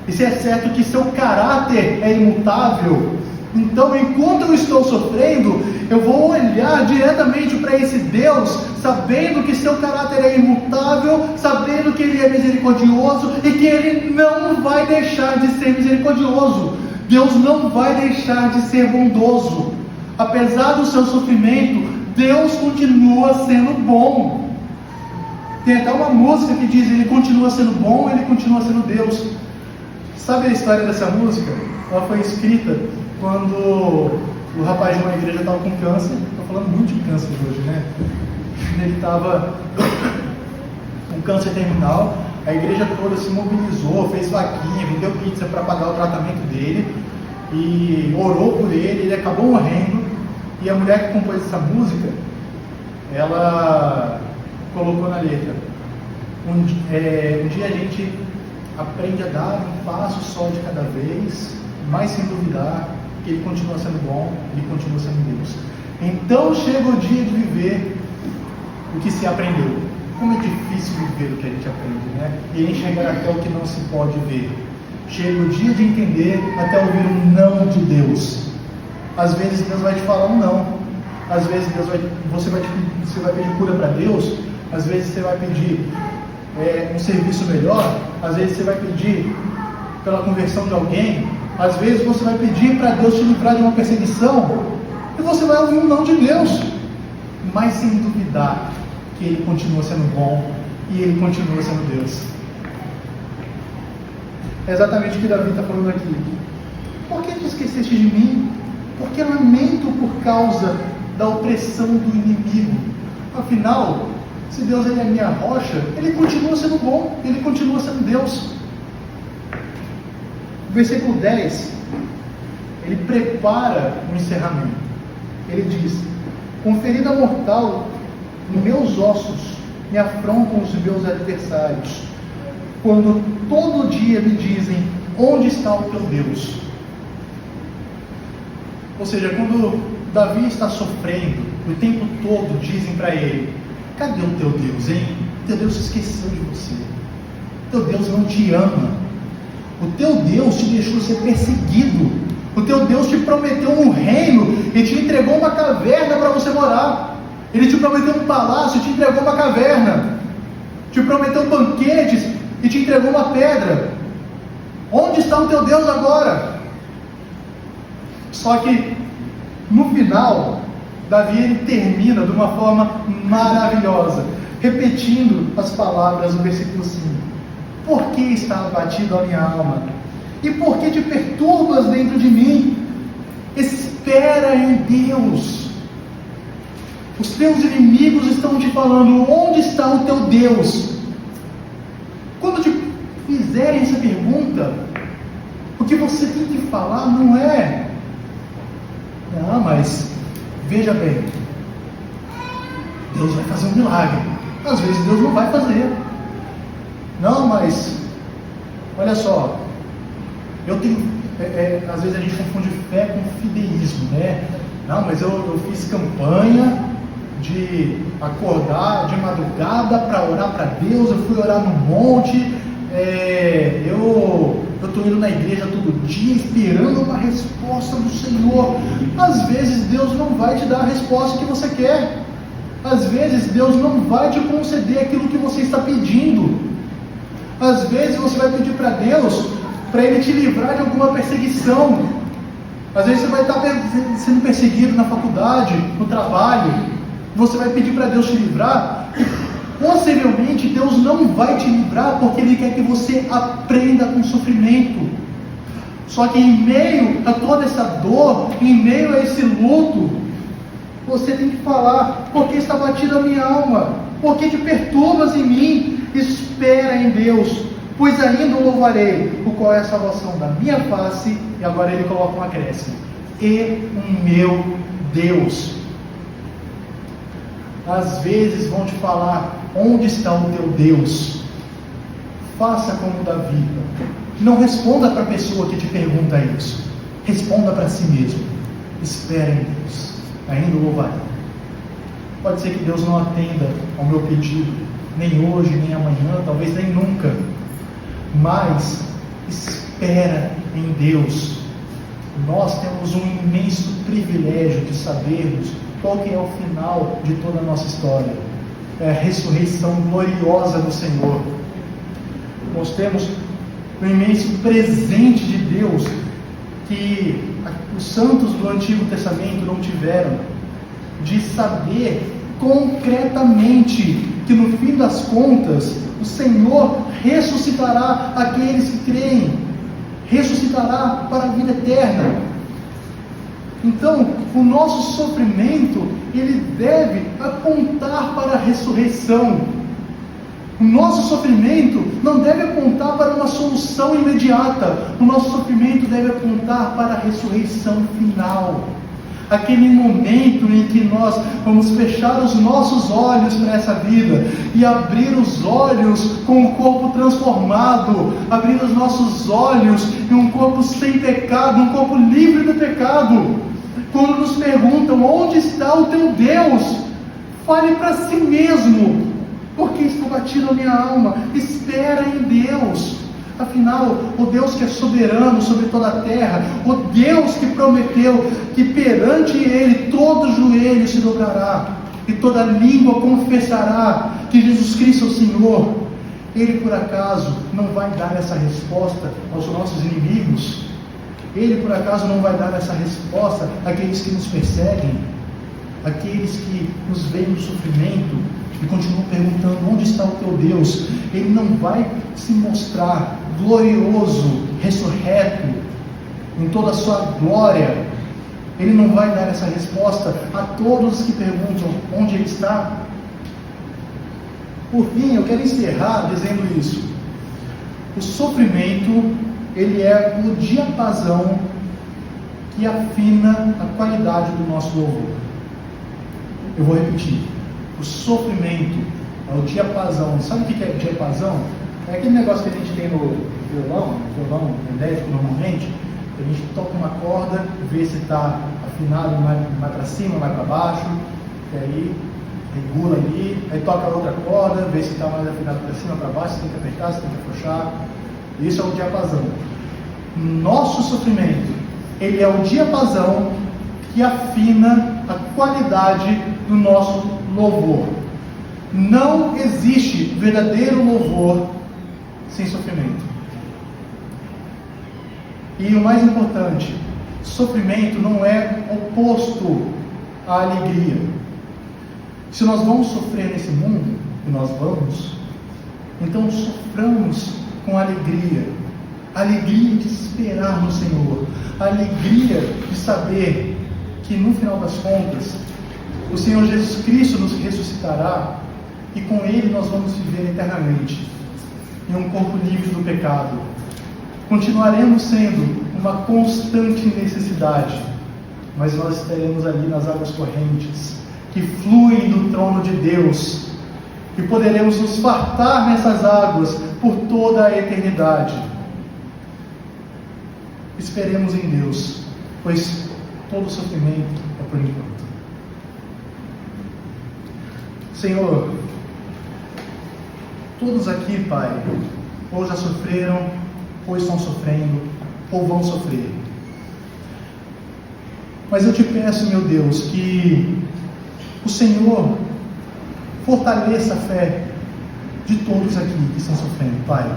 e se é certo que seu caráter é imutável, então enquanto eu estou sofrendo, eu vou olhar diretamente para esse Deus, sabendo que seu caráter é imutável, sabendo que Ele é misericordioso e que Ele não vai deixar de ser misericordioso. Deus não vai deixar de ser bondoso. Apesar do seu sofrimento, Deus continua sendo bom. Tem até uma música que diz: Ele continua sendo bom, Ele continua sendo Deus. Sabe a história dessa música? Ela foi escrita quando o rapaz de uma igreja estava com câncer. Estou falando muito de câncer hoje, né? Ele estava com câncer terminal. A igreja toda se mobilizou, fez vaquinha, vendeu pizza para pagar o tratamento dele e orou por ele. Ele acabou morrendo. E a mulher que compôs essa música, ela colocou na letra: um dia a gente aprende a dar um passo só de cada vez, mas sem duvidar que Ele continua sendo bom, Ele continua sendo Deus. Então chega o dia de viver o que se aprendeu. Como é difícil viver o que a gente aprende, né? E enxergar até o que não se pode ver. Chega o dia de entender até ouvir um não de Deus. Às vezes Deus vai te falar um não. Às vezes você vai pedir cura para Deus. Às vezes você vai pedir um serviço melhor. Às vezes você vai pedir pela conversão de alguém. Às vezes você vai pedir para Deus te livrar de uma perseguição. E você vai ouvir um não de Deus. Mas sem duvidar que Ele continua sendo bom e Ele continua sendo Deus. É exatamente o que Davi está falando aqui. Por que te esqueceste de mim? Porque lamento por causa da opressão do inimigo. Afinal, se Deus Ele é minha rocha, Ele continua sendo bom, Ele continua sendo Deus. O versículo 10, ele prepara o encerramento. Ele diz: com ferida mortal, meus ossos me afrontam os meus adversários, quando todo dia me dizem: onde está o teu Deus? Ou seja, quando Davi está sofrendo, o tempo todo dizem para ele: cadê o teu Deus, hein? Teu Deus se esqueceu de você. Teu Deus não te ama. O teu Deus te deixou ser perseguido. O teu Deus te prometeu um reino e te entregou uma caverna para você morar. Ele te prometeu um palácio e te entregou uma caverna. Te prometeu banquetes e te entregou uma pedra. Onde está o teu Deus agora? Só que no final, Davi ele termina de uma forma maravilhosa, repetindo as palavras do versículo 5. Por que está abatido a minha alma? E por que te perturbas dentro de mim? Espera em Deus. Os teus inimigos estão te falando: onde está o teu Deus? Quando te fizerem essa pergunta, o que você tem que falar não é: não, mas veja bem, Deus vai fazer um milagre. Às vezes Deus não vai fazer. Não, mas olha só, eu tenho, às vezes a gente confunde fé com fideísmo, né? Não, mas eu fiz campanha de acordar de madrugada para orar para Deus, eu fui orar no monte, eu eu estou indo na igreja todo dia esperando uma resposta do Senhor. Às vezes Deus não vai te dar a resposta que você quer. Às vezes Deus não vai te conceder aquilo que você está pedindo. Às vezes você vai pedir para Deus, para Ele te livrar de alguma perseguição. Às vezes você vai estar sendo perseguido na faculdade, no trabalho. Você vai pedir para Deus te livrar. Possivelmente Deus não vai te livrar porque Ele quer que você aprenda com o sofrimento. Só que em meio a toda essa dor, em meio a esse luto, você tem que falar: por que está batida a minha alma? Por que te perturbas em mim? Espera em Deus, pois ainda o louvarei, o qual é a salvação da minha face. E agora ele coloca um acréscimo: e o meu Deus. Às vezes vão te falar: onde está o teu Deus? Faça como Davi. Não responda para a pessoa que te pergunta isso. Responda para si mesmo: espera em Deus, ainda o louvarei. Pode ser que Deus não atenda ao meu pedido, nem hoje, nem amanhã, talvez nem nunca. Mas espera em Deus. Nós temos um imenso privilégio de sabermos qual que é o final de toda a nossa história. É a ressurreição gloriosa do Senhor. Nós temos um imenso presente de Deus que os santos do Antigo Testamento não tiveram, de saber concretamente que no fim das contas o Senhor ressuscitará aqueles que creem, ressuscitará para a vida eterna. Então, o nosso sofrimento, ele deve apontar para a ressurreição. O nosso sofrimento não deve apontar para uma solução imediata. O nosso sofrimento deve apontar para a ressurreição final. Aquele momento em que nós vamos fechar os nossos olhos para essa vida e abrir os olhos com o corpo transformado, abrir os nossos olhos em um corpo sem pecado, um corpo livre do pecado. Quando nos perguntam: onde está o teu Deus? Fale para si mesmo: porque está batida a minha alma? Espera em Deus. Afinal, o Deus que é soberano sobre toda a terra, o Deus que prometeu que perante Ele todo joelho se dobrará e toda língua confessará que Jesus Cristo é o Senhor, Ele por acaso não vai dar essa resposta aos nossos inimigos? Ele por acaso não vai dar essa resposta àqueles que nos perseguem, àqueles que nos veem no sofrimento e continuam perguntando: onde está o teu Deus? Ele não vai se mostrar glorioso, ressurreto, em toda a sua glória. Ele não vai dar essa resposta a todos os que perguntam onde Ele está. Por fim, eu quero encerrar dizendo isso: o sofrimento, ele é o diapasão que afina a qualidade do nosso louvor. Eu vou repetir: o sofrimento é o diapasão. Sabe o que é diapasão? É aquele negócio que a gente tem no violão elétrico normalmente, que a gente toca uma corda, vê se está afinado mais para cima, mais para baixo, e aí regula ali, aí toca a outra corda, vê se está mais afinado para cima, para baixo, se tem que apertar, se tem que afrouxar. Isso é o diapasão. Nosso sofrimento, ele é o diapasão que afina a qualidade do nosso louvor. Não existe verdadeiro louvor sem sofrimento. E o mais importante, sofrimento não é oposto à alegria. Se nós vamos sofrer nesse mundo, e nós vamos, então soframos com alegria. Alegria de esperar no Senhor. Alegria de saber que no final das contas o Senhor Jesus Cristo nos ressuscitará e com Ele nós vamos viver eternamente em um corpo livre do pecado. Continuaremos sendo uma constante necessidade, mas nós estaremos ali nas águas correntes que fluem do trono de Deus e poderemos nos fartar nessas águas por toda a eternidade. Esperemos em Deus, pois todo sofrimento é por enquanto. Senhor, todos aqui, Pai, ou já sofreram, ou estão sofrendo, ou vão sofrer. Mas eu te peço, meu Deus, que o Senhor fortaleça a fé de todos aqui que estão sofrendo, Pai.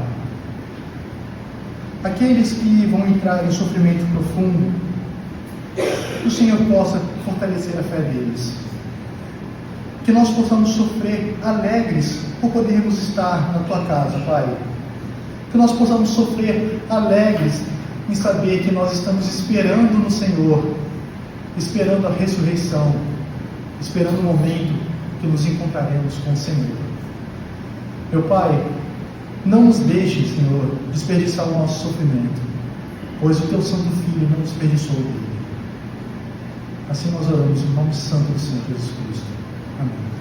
Aqueles que vão entrar em sofrimento profundo, que o Senhor possa fortalecer a fé deles. Que nós possamos sofrer alegres por podermos estar na Tua casa, Pai. Que nós possamos sofrer alegres em saber que nós estamos esperando no Senhor, esperando a ressurreição, esperando o momento que nos encontraremos com o Senhor. Meu Pai, não nos deixe, Senhor, desperdiçar o nosso sofrimento, pois o Teu Santo Filho não desperdiçou dele. Assim nós oramos em nome santo do Senhor Jesus Cristo. Amém.